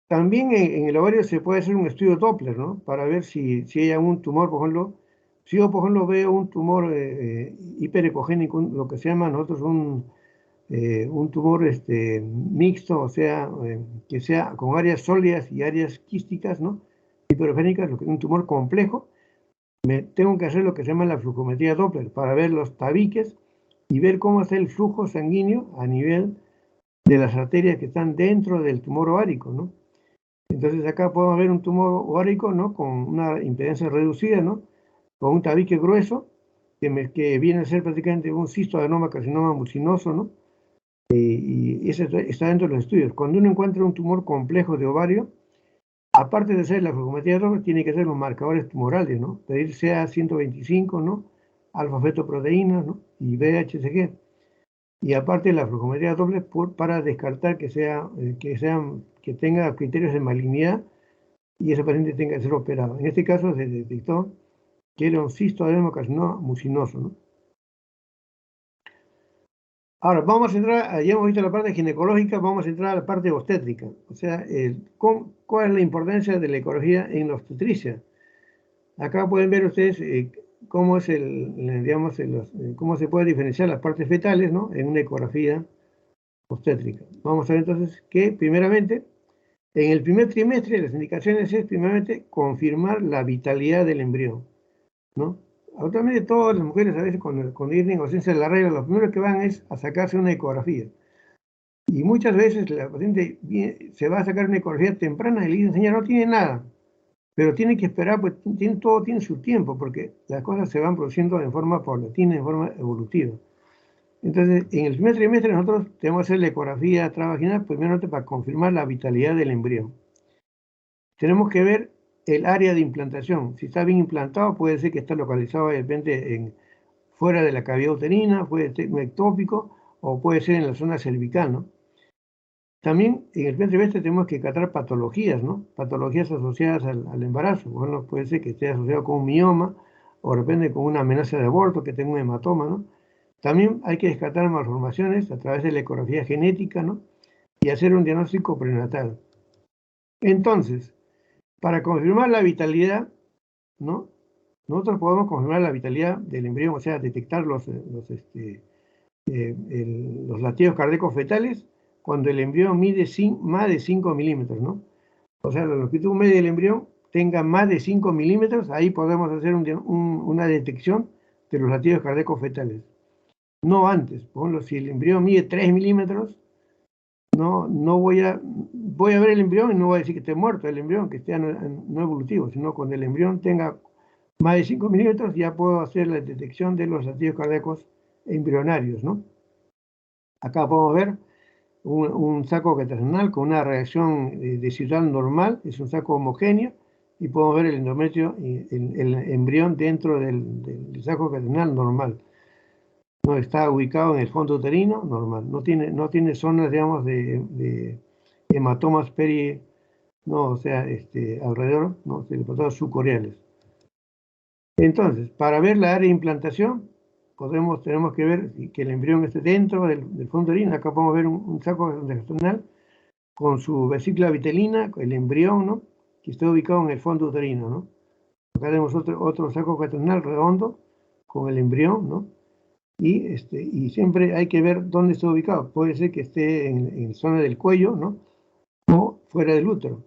también en el ovario se puede hacer un estudio Doppler, ¿no? Para ver si hay algún tumor, por ejemplo, si yo, por ejemplo, veo un tumor hiperecogénico, lo que se llama nosotros un tumor mixto, o sea, que sea con áreas sólidas y áreas quísticas, ¿no? Hiperogénicas, lo que es un tumor complejo, tengo que hacer lo que se llama la flujometría Doppler para ver los tabiques y ver cómo está el flujo sanguíneo a nivel de las arterias que están dentro del tumor ovárico, ¿no? Entonces acá podemos ver un tumor ovárico, ¿no? Con una impedancia reducida, ¿no? Con un tabique grueso, que viene a ser prácticamente un cistoadenoma carcinoma mucinoso, ¿no? Y eso está dentro de los estudios. Cuando uno encuentra un tumor complejo de ovario, aparte de hacer la flujometría Doppler, tiene que hacer los marcadores tumorales, ¿no? Pedir CA125, ¿no? Alfa-fetoproteínas, ¿no? Y VHCG. Y aparte la flujometría Doppler para descartar que tenga criterios de malignidad y ese paciente tenga que ser operado. En este caso se detectó que era un cistoadenocarcinoma mucinoso, ¿no? Ahora, vamos a entrar, ya hemos visto la parte ginecológica, vamos a entrar a la parte obstétrica. O sea, ¿cuál es la importancia de la ecología en la obstetricia? Acá pueden ver ustedes cómo es digamos, cómo se puede diferenciar las partes fetales, ¿no? En una ecografía obstétrica. Vamos a ver entonces que, primeramente, en el primer trimestre, las indicaciones es, primeramente, confirmar la vitalidad del embrión, ¿no? Actualmente todas las mujeres a veces cuando tienen ausencia de la regla, lo primero que van es a sacarse una ecografía. Y muchas veces la paciente se va a sacar una ecografía temprana y le dicen, señora, no tiene nada. Pero tiene que esperar, pues todo tiene su tiempo, porque las cosas se van produciendo en forma paulatina, en forma evolutiva. Entonces, en el primer trimestre nosotros tenemos que hacer la ecografía transvaginal, primeramente para confirmar la vitalidad del embrión. Tenemos que ver el área de implantación. Si está bien implantado, puede ser que está localizado de repente fuera de la cavidad uterina, puede ser un ectópico o puede ser en la zona cervical, ¿no? También en el primer trimestre tenemos que tratar patologías, ¿no? Patologías asociadas al embarazo. Bueno, puede ser que esté asociado con un mioma o de repente con una amenaza de aborto, que tenga un hematoma, ¿no? También hay que descartar malformaciones a través de la ecografía genética, ¿no? Y hacer un diagnóstico prenatal. Entonces, para confirmar la vitalidad, ¿no? Nosotros podemos confirmar la vitalidad del embrión, o sea, detectar los latidos cardíacos fetales cuando el embrión mide más de 5 milímetros, ¿no? O sea, la longitud media del embrión tenga más de 5 milímetros, ahí podemos hacer una detección de los latidos cardíacos fetales. No antes, por ejemplo, si el embrión mide 3 milímetros, no voy a ver el embrión y no voy a decir que esté muerto el embrión, que esté no evolutivo, sino cuando el embrión tenga más de 5 milímetros ya puedo hacer la detección de los latidos cardíacos embrionarios, ¿no? Acá podemos ver un saco gestacional con una reacción desigual normal, es un saco homogéneo, y podemos ver el endometrio, el embrión dentro del saco gestacional normal. No está ubicado en el fondo uterino, normal. No tiene zonas, digamos, de hematomas no, o sea, alrededor, no, hematomas subcoriales. Entonces, para ver la área de implantación, tenemos que ver que el embrión esté dentro del fondo uterino. Acá podemos ver un saco gestacional con su vesícula vitelina, el embrión, ¿no? Que está ubicado en el fondo uterino, ¿no? Acá tenemos otro saco gestacional redondo con el embrión, ¿no? Y siempre hay que ver dónde está ubicado. Puede ser que esté en zona del cuello, ¿no? O fuera del útero.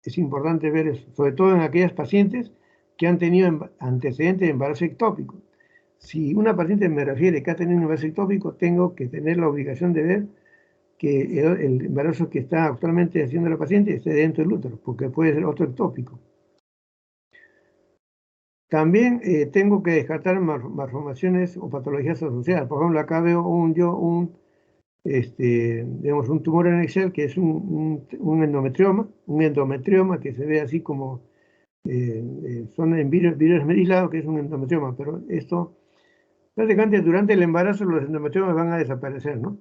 Es importante ver eso, sobre todo en aquellas pacientes que han tenido antecedentes de embarazo ectópico. Si una paciente me refiere que ha tenido un embarazo ectópico, tengo que tener la obligación de ver que el embarazo que está actualmente haciendo la paciente esté dentro del útero, porque puede ser otro ectópico. También tengo que descartar malformaciones o patologías asociadas. Por ejemplo, acá veo digamos, un tumor en Excel que es un endometrioma que se ve así como son en virus aislado, que es un endometrioma, pero esto, prácticamente durante el embarazo los endometriomas van a desaparecer, ¿no?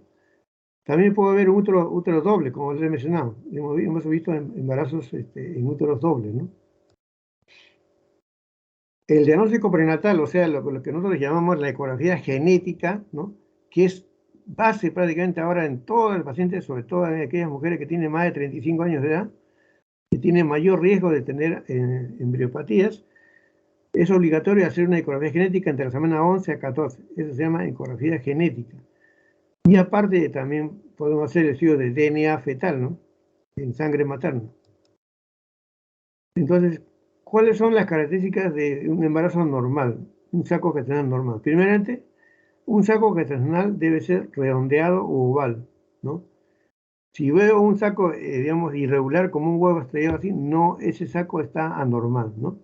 También puede haber útero doble, como les he mencionado. Hemos visto embarazos en úteros dobles, ¿no? El diagnóstico prenatal, o sea, lo que nosotros llamamos la ecografía genética, ¿no? Que es base prácticamente ahora en todos los pacientes, sobre todo en aquellas mujeres que tienen más de 35 años de edad, que tienen mayor riesgo de tener embriopatías, es obligatorio hacer una ecografía genética entre la semana 11 a 14. Eso se llama ecografía genética. Y aparte también podemos hacer el estudio de DNA fetal, ¿no? En sangre materna. Entonces, ¿cuáles son las características de un embarazo normal? Un saco gestacional normal. Primeramente, un saco gestacional debe ser redondeado o oval, ¿no? Si veo un saco, digamos, irregular, como un huevo estrellado así, no, ese saco está anormal, ¿no?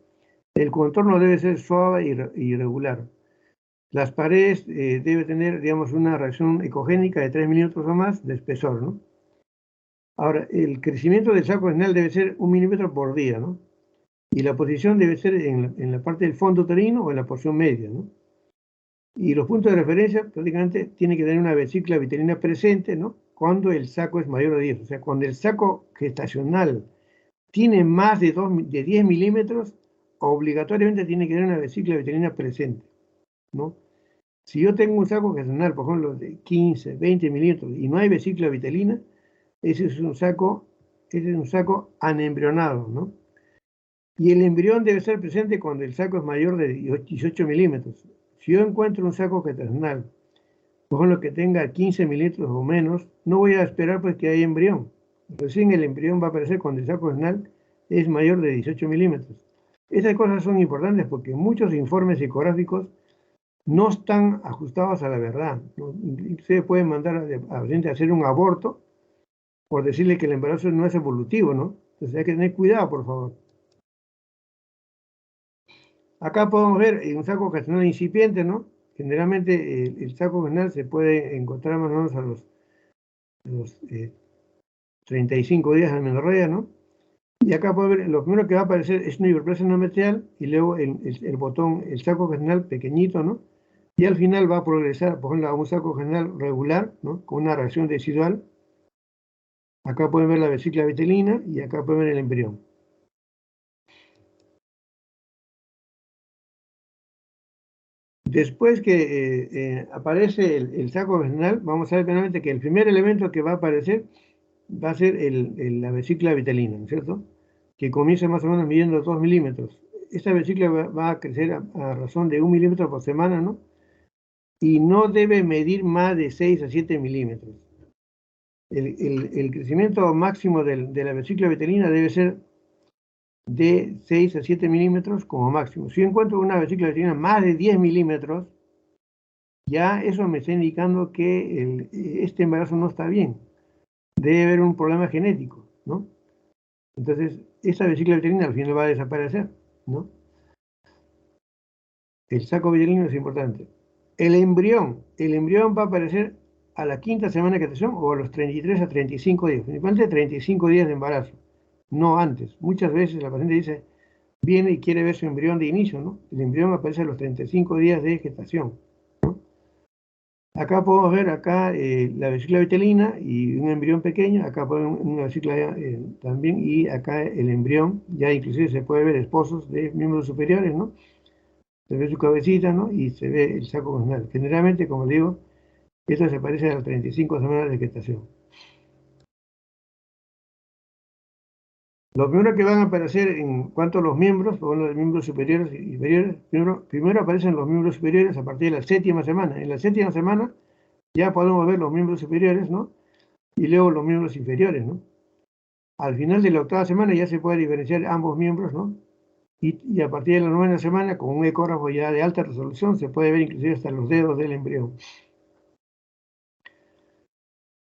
El contorno debe ser suave e irregular. Las paredes deben tener, digamos, una reacción ecogénica de 3 milímetros o más de espesor, ¿no? Ahora, el crecimiento del saco gestacional debe ser 1 milímetro por día, ¿no? Y la posición debe ser en la parte del fondo uterino o en la porción media, ¿no? Y los puntos de referencia prácticamente tienen que tener una vesícula vitelina presente, ¿no? Cuando el saco es mayor de 10. O sea, cuando el saco gestacional tiene más de 10 milímetros, obligatoriamente tiene que tener una vesícula vitelina presente, ¿no? Si yo tengo un saco gestacional, por ejemplo, de 15, 20 milímetros y no hay vesícula vitelina, ese es un saco anembrionado, ¿no? Y el embrión debe ser presente cuando el saco es mayor de 18 milímetros. Si yo encuentro un saco gestacional, por ejemplo, que tenga 15 milímetros o menos, no voy a esperar pues que haya embrión. Recién el embrión va a aparecer cuando el saco gestacional es mayor de 18 milímetros. Estas cosas son importantes porque muchos informes ecográficos no están ajustados a la verdad, ¿no? Ustedes pueden mandar a paciente a hacer un aborto por decirle que el embarazo no es evolutivo, ¿no? Entonces hay que tener cuidado, por favor. Acá podemos ver un saco gestacional incipiente, ¿no? Generalmente el saco gestacional se puede encontrar más o menos a los 35 días de amenorrea, ¿no? Y acá puede ver, lo primero que va a aparecer es una hiperplasia endometrial y luego el botón, el saco gestacional pequeñito, ¿no? Y al final va a progresar, por ejemplo, a un saco gestacional regular, ¿no? Con una reacción residual. Acá pueden ver la vesícula vitelina y acá pueden ver el embrión. Después que aparece el saco gestacional, vamos a ver claramente que el primer elemento que va a aparecer va a ser la vesícula vitelina, ¿no es cierto? Que comienza más o menos midiendo 2 milímetros. Esta vesícula va a crecer a razón de 1 milímetro por semana, ¿no? Y no debe medir más de 6 a 7 milímetros. El crecimiento máximo de la vesícula vitelina debe ser de 6 a 7 milímetros como máximo. Si encuentro una vesícula vitelina más de 10 milímetros, ya eso me está indicando que este embarazo no está bien. Debe haber un problema genético, ¿no? Entonces, esta vesícula vitelina al final va a desaparecer, ¿no? El saco vitelino es importante. El embrión va a aparecer a la quinta semana de gestación o a los 33 a 35 días, principalmente 35 días de embarazo, no antes. Muchas veces la paciente dice, viene y quiere ver su embrión de inicio, ¿no? El embrión aparece a los 35 días de gestación. Acá podemos ver la vesícula vitelina y un embrión pequeño, acá podemos una vesícula también, y acá el embrión, ya inclusive se puede ver esposos de miembros superiores, ¿no? Se ve su cabecita, ¿no? Y se ve el saco gestacional. Generalmente, como digo, esto se parece a las 35 semanas de gestación. Lo primero que van a aparecer en cuanto a los miembros, o los miembros superiores y inferiores, primero aparecen los miembros superiores a partir de la séptima semana. En la séptima semana ya podemos ver los miembros superiores, ¿no? Y luego los miembros inferiores, ¿no? Al final de la octava semana ya se puede diferenciar ambos miembros, ¿no? Y a partir de la novena semana, con un ecógrafo ya de alta resolución, se puede ver inclusive hasta los dedos del embrión.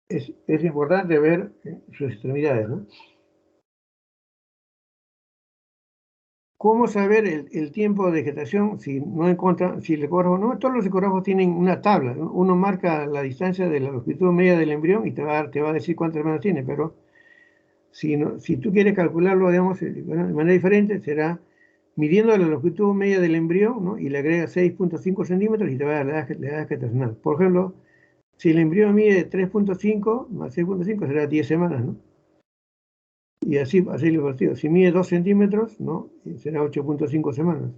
Es importante ver sus extremidades, ¿no? ¿Cómo saber el tiempo de gestación si no encuentran, si el ecógrafo no? Todos los ecógrafos tienen una tabla, ¿no? Uno marca la distancia de la longitud media del embrión y te va a decir cuántas semanas tiene, pero si tú quieres calcularlo, digamos, de manera diferente, será midiendo la longitud media del embrión, ¿no? Y le agrega 6.5 centímetros y te va a dar la edad gestacional. Por ejemplo, si el embrión mide 3.5 más 6.5 será 10 semanas, ¿no? Y así lo partido. Si mide 2 centímetros, ¿no? Será 8.5 semanas.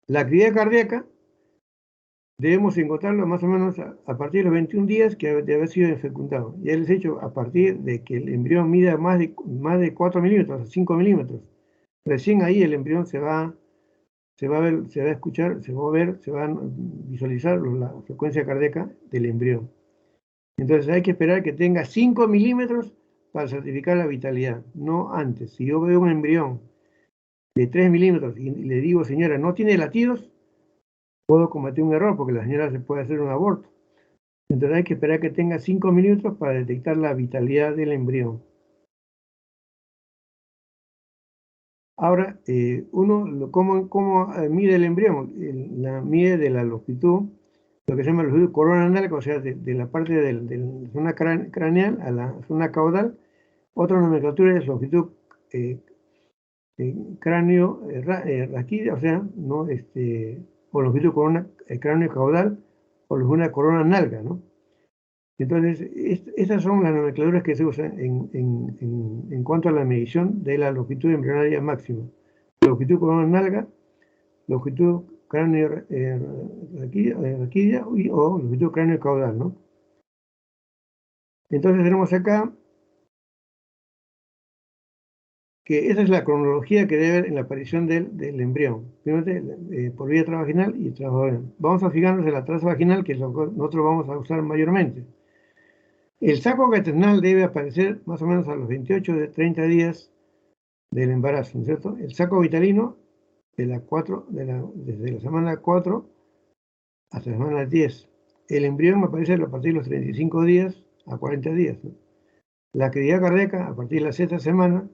La actividad cardíaca debemos encontrarlo más o menos a partir de los 21 días que de haber sido fecundado. Ya les he dicho, a partir de que el embrión mida más de 4 milímetros, 5 milímetros. Recién ahí el embrión se va a ver, se va a escuchar, se va a ver, se va a visualizar la frecuencia cardíaca del embrión. Entonces hay que esperar que tenga 5 milímetros para certificar la vitalidad, no antes. Si yo veo un embrión de 3 milímetros y le digo, señora, no tiene latidos, puedo cometer un error porque la señora se puede hacer un aborto. Entonces hay que esperar que tenga 5 milímetros para detectar la vitalidad del embrión. Ahora, ¿cómo mide el embrión? La mide de la longitud, lo que se llama la longitud corona nalga, o sea, de la parte de la zona craneal a la zona caudal. Otra nomenclatura es longitud cráneo raquídea, o sea, ¿no? O longitud corona cráneo caudal, o longitud corona nalga, ¿no? Entonces, estas son las nomenclaturas que se usan en cuanto a la medición de la longitud embrionaria máxima. Longitud corona nalga, longitud cráneo raquídea o longitud cráneo caudal, ¿no? Entonces tenemos acá que esa es la cronología que debe haber en la aparición del embrión. Primero, por vía transvaginal y transvaginal. Vamos a fijarnos en la transvaginal, que es lo que nosotros vamos a usar mayormente. El saco gestacional debe aparecer más o menos a los 28 de 30 días del embarazo, ¿no es cierto? El saco vitalino desde la semana 4 hasta la semana 10. El embrión aparece a partir de los 35 días a 40 días, ¿no? La actividad cardíaca a partir de la sexta semana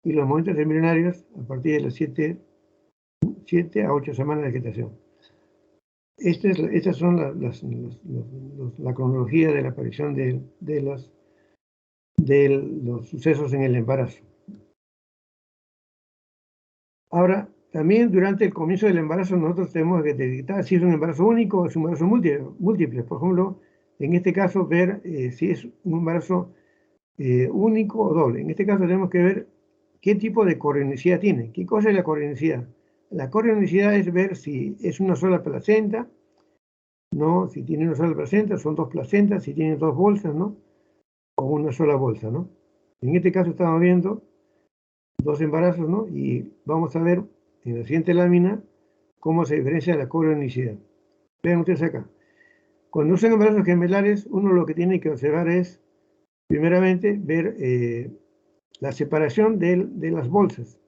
y los momentos embrionarios a partir de las 7 a 8 semanas de gestación. Estas son la cronología de la aparición de los sucesos en el embarazo. Ahora, también durante el comienzo del embarazo nosotros tenemos que detectar si es un embarazo único o es un embarazo múltiple. Por ejemplo, en este caso ver si es un embarazo único o doble. En este caso tenemos que ver qué tipo de coronicidad tiene. ¿Qué cosa es la coronicidad? La coronicidad es ver si es una sola placenta, ¿no? Si tiene una sola placenta, son dos placentas, si tiene dos bolsas, ¿no? O una sola bolsa, ¿no? En este caso estamos viendo dos embarazos, ¿no? Y vamos a ver en la siguiente lámina cómo se diferencia la coronicidad. Vean ustedes acá. Cuando usan embarazos gemelares, uno lo que tiene que observar es, primeramente, ver la separación de las bolsas.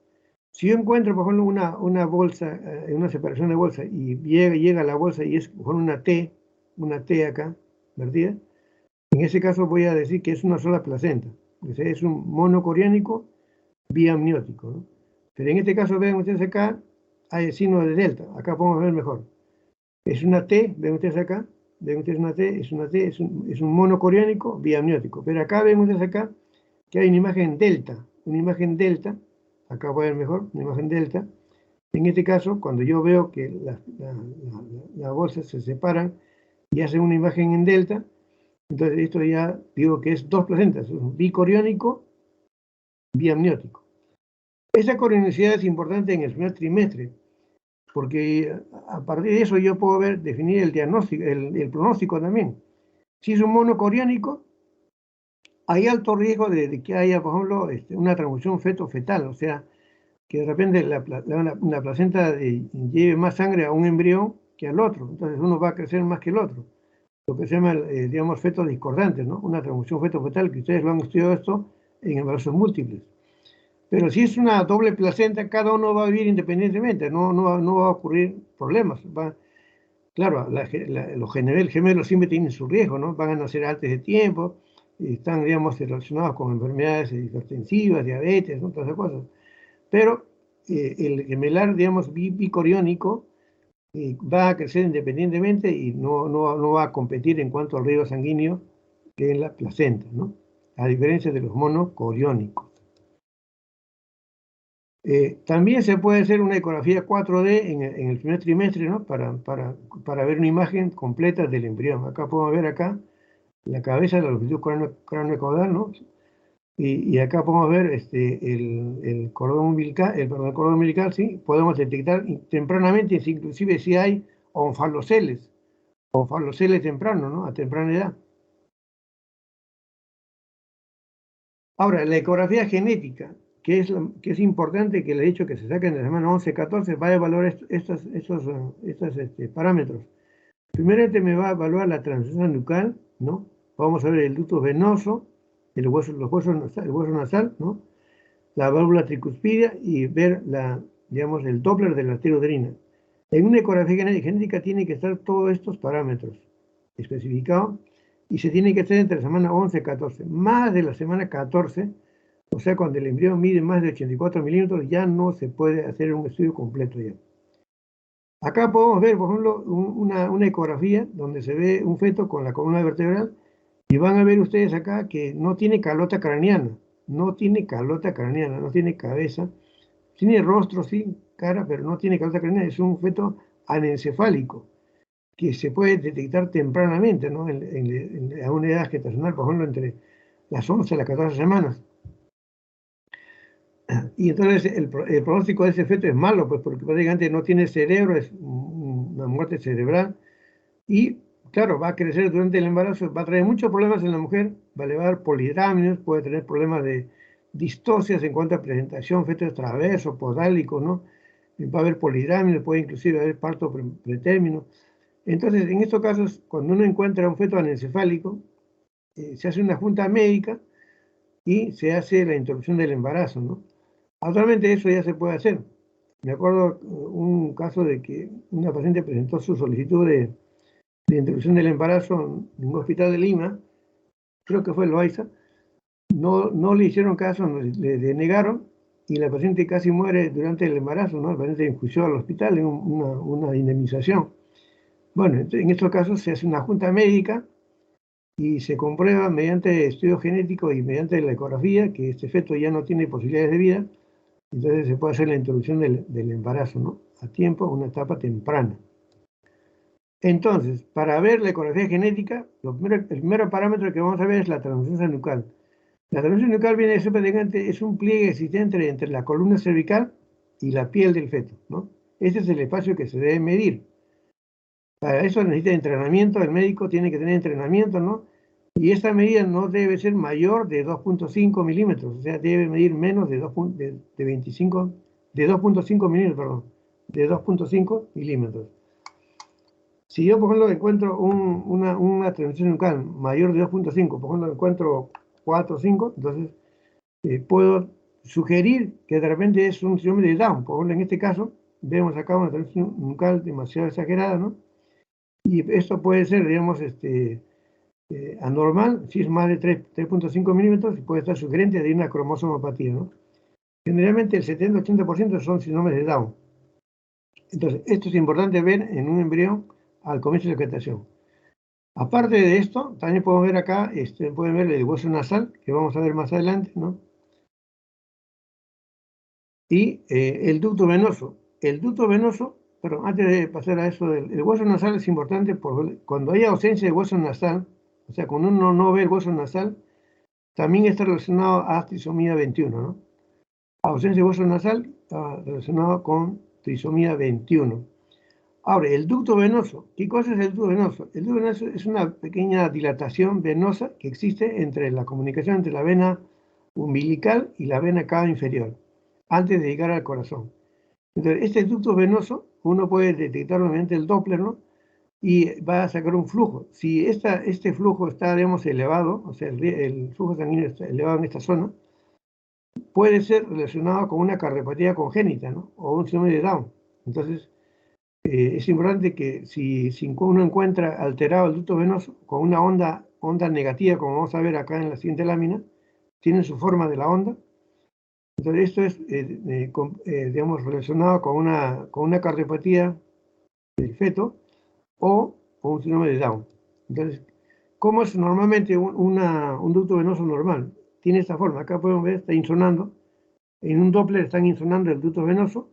Si yo encuentro, por ejemplo, una bolsa, una separación de bolsa, y llega a la bolsa y es, por ejemplo, una T acá, ¿verdad? En ese caso voy a decir que es una sola placenta. O sea, es un monocoriónico biamniótico, ¿no? Pero en este caso, ven ustedes acá, hay el signo de delta. Acá podemos ver mejor. Es una T, ven ustedes acá, ven ustedes una T, es un monocoriónico biamniótico. Pero acá ven ustedes acá que hay una imagen delta, acá pueden ver mejor, una imagen delta. En este caso, cuando yo veo que las bolsas se separan y hacen una imagen en delta, entonces esto ya digo que es dos placentas, un bicoriónico biamniótico. Esa coronicidad es importante en el primer trimestre, porque a partir de eso yo puedo definir el diagnóstico, el pronóstico también. Si es un monocoriónico, hay alto riesgo de que haya, por ejemplo, una transfusión feto-fetal, o sea, que de repente una placenta lleve más sangre a un embrión que al otro, entonces uno va a crecer más que el otro. Lo que se llama, digamos, fetos discordantes, ¿no? Una transfusión feto-fetal, que ustedes lo han estudiado esto en embarazos múltiples. Pero si es una doble placenta, cada uno va a vivir independientemente, no va a ocurrir problemas. Claro, los gemelos siempre tienen su riesgo, ¿no? Van a nacer antes de tiempo, están, digamos, relacionados con enfermedades hipertensivas, diabetes, ¿no? Todas esas cosas. Pero el gemelar, digamos, bicoriónico, va a crecer independientemente y no va a competir en cuanto al riego sanguíneo que en la placenta, ¿no? A diferencia de los monocoriónicos. También se puede hacer una ecografía 4D en el primer trimestre, ¿no? Para ver una imagen completa del embrión. Acá podemos ver acá la cabeza, la longitud craneocaudal, ¿no? Y acá podemos ver el cordón umbilical, el cordón umbilical, sí, podemos detectar tempranamente, inclusive si hay onfaloceles tempranos, ¿no? A temprana edad. Ahora, la ecografía genética, que es importante, que le he dicho que se saquen de la semana 11-14, va a evaluar estos parámetros. Primeramente me va a evaluar la transición nucal, ¿no? Vamos a ver el ducto venoso, el hueso nasal, ¿no? La válvula tricuspidia y ver digamos, el Doppler de la arterioudrina. En una ecografía genética tiene que estar todos estos parámetros especificados y se tiene que hacer entre la semana 11 y 14. Más de la semana 14, o sea, cuando el embrión mide más de 84 milímetros, ya no se puede hacer un estudio completo ya. Acá podemos ver, por ejemplo, una ecografía donde se ve un feto con la columna vertebral y van a ver ustedes acá que no tiene calota craneana, no tiene cabeza, tiene rostro, sí, cara, pero no tiene calota craneana, es un feto anencefálico que se puede detectar tempranamente, ¿no? A una edad gestacional, por ejemplo, entre las 11 y las 14 semanas. Y entonces el pronóstico de ese feto es malo, pues porque prácticamente no tiene cerebro, es una muerte cerebral. Y claro, va a crecer durante el embarazo, va a traer muchos problemas en la mujer, va a elevar polidráminos, puede tener problemas de distocias en cuanto a presentación, fetos transversos, podálicos, ¿no? Va a haber polidráminos, puede inclusive haber parto pretérmino. Entonces, en estos casos, cuando uno encuentra un feto anencefálico, se hace una junta médica y se hace la interrupción del embarazo, ¿no? Actualmente eso ya se puede hacer. Me acuerdo un caso de que una paciente presentó su solicitud de interrupción del embarazo en un hospital de Lima, creo que fue el Loaiza, no le hicieron caso, le denegaron y la paciente casi muere durante el embarazo, ¿no? La paciente infusió al hospital en una indemnización. Bueno, en estos casos se hace una junta médica y se comprueba mediante estudio genético y mediante la ecografía que este feto ya no tiene posibilidades de vida, entonces se puede hacer la interrupción del embarazo, ¿no? A tiempo, una etapa temprana. Entonces, para ver la ecografía genética, el primer parámetro que vamos a ver es la translucencia nucal. La translucencia nucal viene de ser prácticamente, es un pliegue existente entre la columna cervical y la piel del feto, ¿no? Ese es el espacio que se debe medir. Para eso necesita entrenamiento, el médico tiene que tener entrenamiento, ¿no? Y esta medida no debe ser mayor de 2.5 milímetros, o sea, debe medir menos de 2.5 milímetros, perdón, de 2.5 milímetros. Si yo, por ejemplo, encuentro una transmisión nucal mayor de 2.5, por ejemplo, encuentro 4 o 5, entonces puedo sugerir que de repente es un síndrome de Down. Por ejemplo, en este caso, vemos acá una transmisión nucal demasiado exagerada, ¿no? Y esto puede ser, digamos, anormal, si es más de 3.5 milímetros, y puede estar sugerente de una cromosomopatía, ¿no? Generalmente el 70-80% son síndromes de Down. Entonces, esto es importante ver en un embrión al comienzo de la gestación. Aparte de esto, también podemos ver acá, pueden ver el hueso nasal, que vamos a ver más adelante, ¿no? Y el ducto venoso. El ducto venoso, pero antes de pasar a eso, el hueso nasal es importante porque cuando hay ausencia de hueso nasal, o sea, cuando uno no ve el hueso nasal, también está relacionado a trisomía 21, ¿no? Ausencia de hueso nasal está relacionado con trisomía 21. Ahora, el ducto venoso. ¿Qué cosa es el ducto venoso? El ducto venoso es una pequeña dilatación venosa que existe entre la comunicación entre la vena umbilical y la vena cava inferior, antes de llegar al corazón. Entonces, este ducto venoso, uno puede detectarlo mediante el Doppler, ¿no? Y va a sacar un flujo. Si este flujo está, digamos, elevado, o sea, el flujo sanguíneo está elevado en esta zona, puede ser relacionado con una cardiopatía congénita, ¿no? O un síndrome de Down. Entonces, es importante que si uno encuentra alterado el ducto venoso con una onda negativa, como vamos a ver acá en la siguiente lámina, tiene su forma de la onda. Entonces esto es, digamos, relacionado con una cardiopatía del feto o un síndrome de Down. Entonces, ¿cómo es normalmente un ducto venoso normal? Tiene esta forma. Acá podemos ver, está insonando. en un Doppler están insonando el ducto venoso,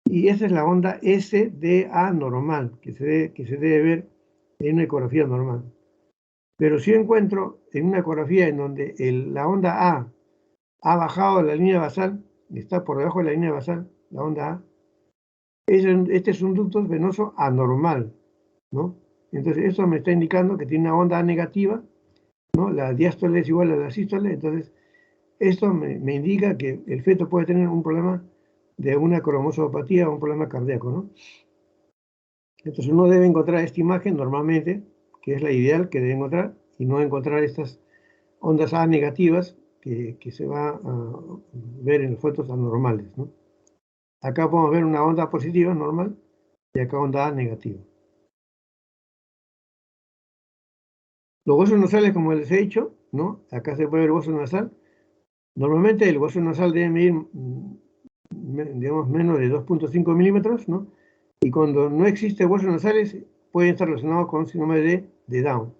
y esa es la onda SDA normal, que se debe ver en una ecografía normal. Pero si yo encuentro en una ecografía en donde la onda A ha bajado de la línea basal, está por debajo de la línea basal, la onda A, este es un ducto venoso anormal, ¿no? Entonces, eso me está indicando que tiene una onda A negativa, ¿no? La diástole es igual a la sístole, entonces, esto me indica que el feto puede tener un problema de una cromosomopatía o un problema cardíaco, ¿no? Entonces, uno debe encontrar esta imagen normalmente, que es la ideal que debe encontrar, y no encontrar estas ondas A negativas que se va a ver en los fetos anormales, ¿no? Acá podemos ver una onda positiva normal y acá onda A negativa. Los huesos nasales, como les he dicho, ¿no? Acá se puede ver el hueso nasal. Normalmente el hueso nasal debe medir, digamos, menos de 2.5 milímetros, ¿no? Y cuando no existe huesos nasales, pueden estar relacionados con síndrome de Down.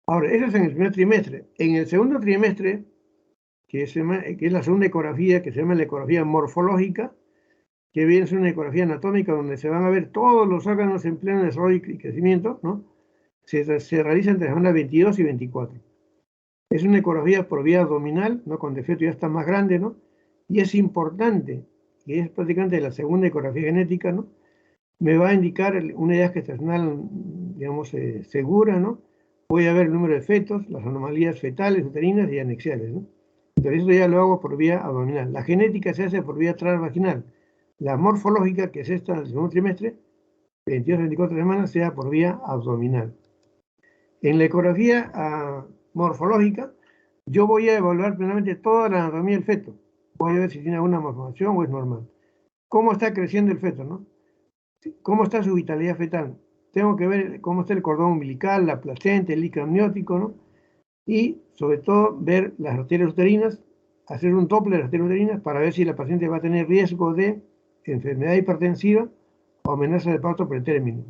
Ahora, eso es en el primer trimestre. En el segundo trimestre, que es la segunda ecografía, que se llama la ecografía morfológica, que viene a ser una ecografía anatómica donde se van a ver todos los órganos en pleno desarrollo y crecimiento, ¿no? Se realiza entre las semanas 22 y 24. Es una ecografía por vía abdominal, ¿no? Cuando el feto ya está más grande, ¿no? Y es importante, y es prácticamente la segunda ecografía genética, ¿no? Me va a indicar una edad gestacional, digamos, segura, ¿no? Voy a ver el número de fetos, las anomalías fetales, uterinas y anexiales, ¿no? Entonces eso ya lo hago por vía abdominal. La genética se hace por vía transvaginal. La morfológica, que es esta del segundo trimestre, 22-24 semanas, sea por vía abdominal. En la ecografía morfológica, yo voy a evaluar plenamente toda la anatomía del feto. Voy a ver si tiene alguna malformación o es normal. ¿Cómo está creciendo el feto, no? ¿Cómo está su vitalidad fetal? Tengo que ver cómo está el cordón umbilical, la placenta, el líquido amniótico, ¿no? Y, sobre todo, ver las arterias uterinas, hacer un Doppler de las arterias uterinas para ver si la paciente va a tener riesgo de enfermedad hipertensiva o amenaza de parto pretérmino.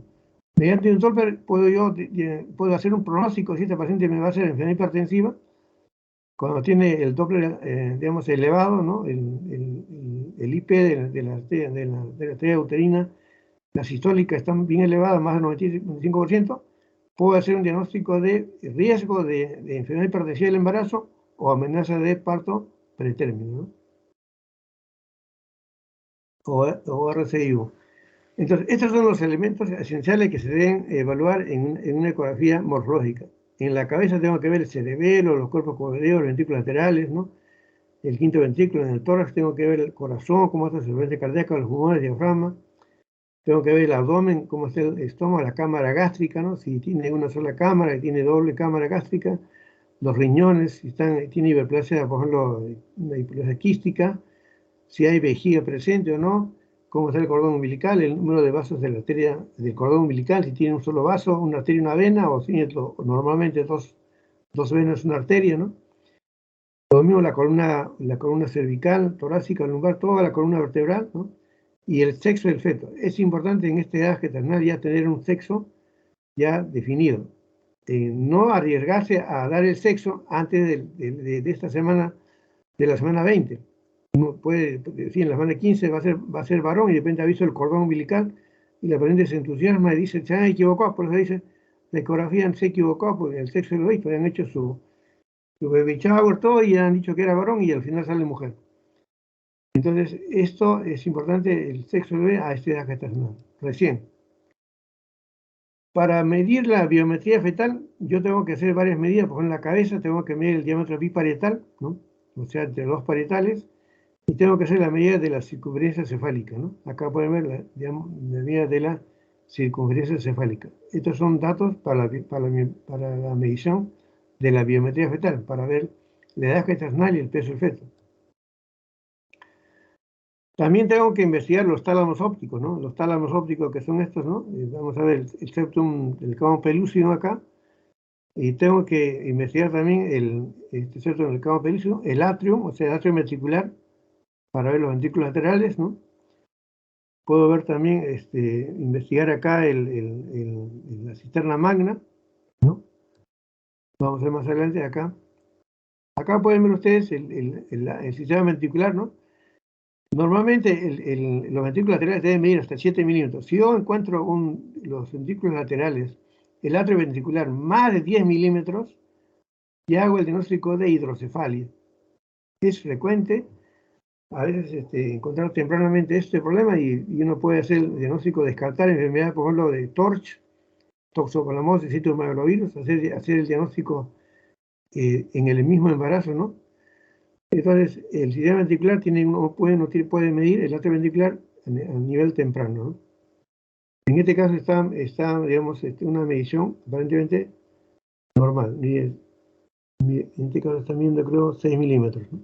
Mediante un Doppler puedo hacer un pronóstico si esta paciente me va a hacer enfermedad hipertensiva cuando tiene el Doppler, digamos, elevado, ¿no? El IP de la arteria uterina, las sistólicas están bien elevadas, más del 95%, puedo hacer un diagnóstico de riesgo de enfermedad hipertensiva del embarazo o amenaza de parto pretérmino, ¿no? O RCIO. Entonces, estos son los elementos esenciales que se deben evaluar en una ecografía morfológica. En la cabeza tengo que ver el cerebelo, los cuerpos coroidales, los ventrículos laterales, ¿no? El quinto ventrículo. En el tórax tengo que ver el corazón, cómo está su frecuencia cardíaca, los pulmones, el diafragma. Tengo que ver el abdomen, cómo está el estómago, la cámara gástrica, ¿no? Si tiene una sola cámara y tiene doble cámara gástrica. Los riñones, si tiene hiperplasia, por ejemplo, una hiperplasia quística. Si hay vejiga presente o no. Cómo está el cordón umbilical, el número de vasos de la arteria del cordón umbilical, si tiene un solo vaso, una arteria y una vena, o si tiene normalmente dos venas, una arteria, ¿no? Lo mismo la columna cervical, torácica, lumbar, toda la columna vertebral, ¿no? Y el sexo del feto. Es importante en esta edad gestacional ya tener un sexo ya definido. No arriesgarse a dar el sexo antes de esta semana, de la semana 20. Uno puede decir, en la semana 15 va a ser varón y de repente ha visto el cordón umbilical y la paciente se entusiasma y dice, se han equivocado, por eso dice, la ecografía se equivocó porque el sexo lo hizo, habían hecho su baby shower, todo, y han dicho que era varón y al final sale mujer. Entonces, esto es importante, el sexo del bebé a esta edad gestacional, recién. Para medir la biometría fetal, yo tengo que hacer varias medidas, por ejemplo, en la cabeza tengo que medir el diámetro biparietal, ¿no? O sea, entre dos parietales, y tengo que hacer la medida de la circunferencia cefálica, ¿no? Acá pueden ver la medida de la circunferencia cefálica. Estos son datos para la medición de la biometría fetal, para ver la edad gestacional y el peso del feto. También tengo que investigar los tálamos ópticos, ¿no? Los tálamos ópticos que son estos, ¿no? Vamos a ver el septum del campo pelúcido acá. Y tengo que investigar también este septum del campo pelúcido, el atrium, o sea, el atrio ventricular, para ver los ventrículos laterales, ¿no? Puedo ver también, investigar acá la cisterna magna, ¿no? Vamos a ver más adelante acá acá pueden ver ustedes el sistema ventricular, ¿no? Normalmente los ventrículos laterales deben medir hasta 7 milímetros. Si yo encuentro los ventrículos laterales, el atrio ventricular más de 10 milímetros, ya hago el diagnóstico de hidrocefalia. Es frecuente a veces encontrar tempranamente este problema y uno puede hacer el diagnóstico, descartar enfermedad, por ejemplo, de TORCH, toxoplasmosis, citomegalovirus, hacer el diagnóstico en el mismo embarazo, ¿no? Entonces, el sistema ventricular puede medir el atrio ventricular a nivel temprano, ¿no? En este caso está digamos, una medición aparentemente normal. En este caso están viendo, creo, 6 milímetros, ¿no?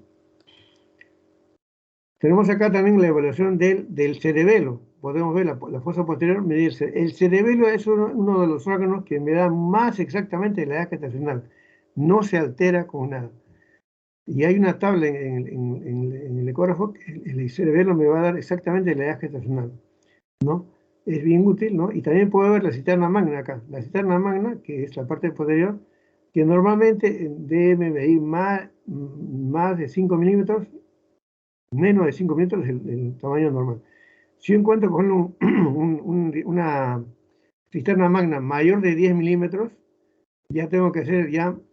Tenemos acá también la evaluación del cerebelo. Podemos ver la fosa posterior medirse. El cerebelo es uno de los órganos que me da más exactamente la edad gestacional. No se altera con nada. Y hay una tabla en el ecógrafo que el cerebelo me va a dar exactamente la edad gestacional, ¿no? Es bien útil, ¿no? Y también puedo ver la cisterna magna acá. La cisterna magna, que es la parte posterior, que normalmente debe medir más de 5 milímetros, menos de 5 milímetros el tamaño normal. Si yo encuentro, por ejemplo, una cisterna magna mayor de 10 milímetros, ya tengo que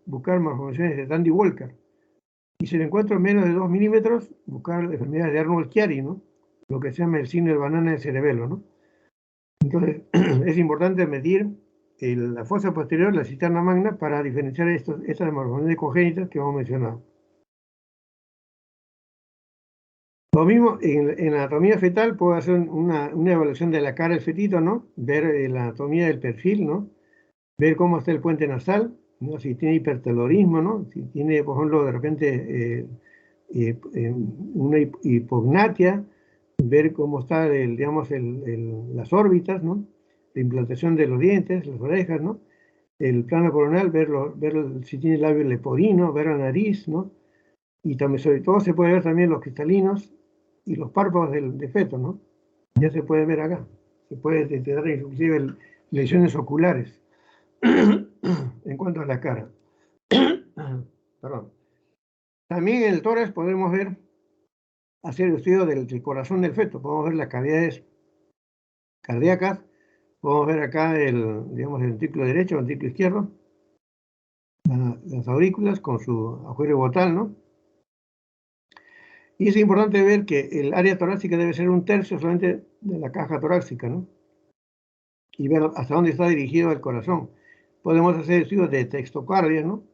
buscar malformaciones de Dandy Walker. Y si le encuentro menos de 2 milímetros, buscar enfermedades de Arnold-Chiari, ¿no? Lo que se llama el signo de banana del cerebelo, ¿no? Entonces, es importante medir la fosa posterior, la cisterna magna, para diferenciar estas malformaciones congénitas que hemos mencionado. Lo mismo, en la anatomía fetal puedo hacer una evaluación de la cara del fetito, ¿no? Ver la anatomía del perfil, ¿no? Ver cómo está el puente nasal, ¿no? Si tiene hipertelorismo, ¿no? Si tiene, por ejemplo, de repente una hipognatia, ver cómo está, digamos, las órbitas, ¿no? La implantación de los dientes, las orejas, ¿no? El plano coronal, ver si tiene labio leporino, ver la nariz, ¿no? Y también, sobre todo, se puede ver también los cristalinos y los párpados de feto, ¿no? Ya se puede ver acá. Se puede detectar inclusive lesiones oculares en cuanto a la cara. Perdón. También en el tórax podemos hacer el estudio del corazón del feto. Podemos ver las cavidades cardíacas. Podemos ver acá digamos, el ventrículo derecho, el ventrículo izquierdo, las aurículas con su agujero botal, ¿no? Y es importante ver que el área torácica debe ser 1/3 solamente de la caja torácica, ¿no? Y ver hasta dónde está dirigido el corazón. Podemos hacer estudios de textocardia, ¿no?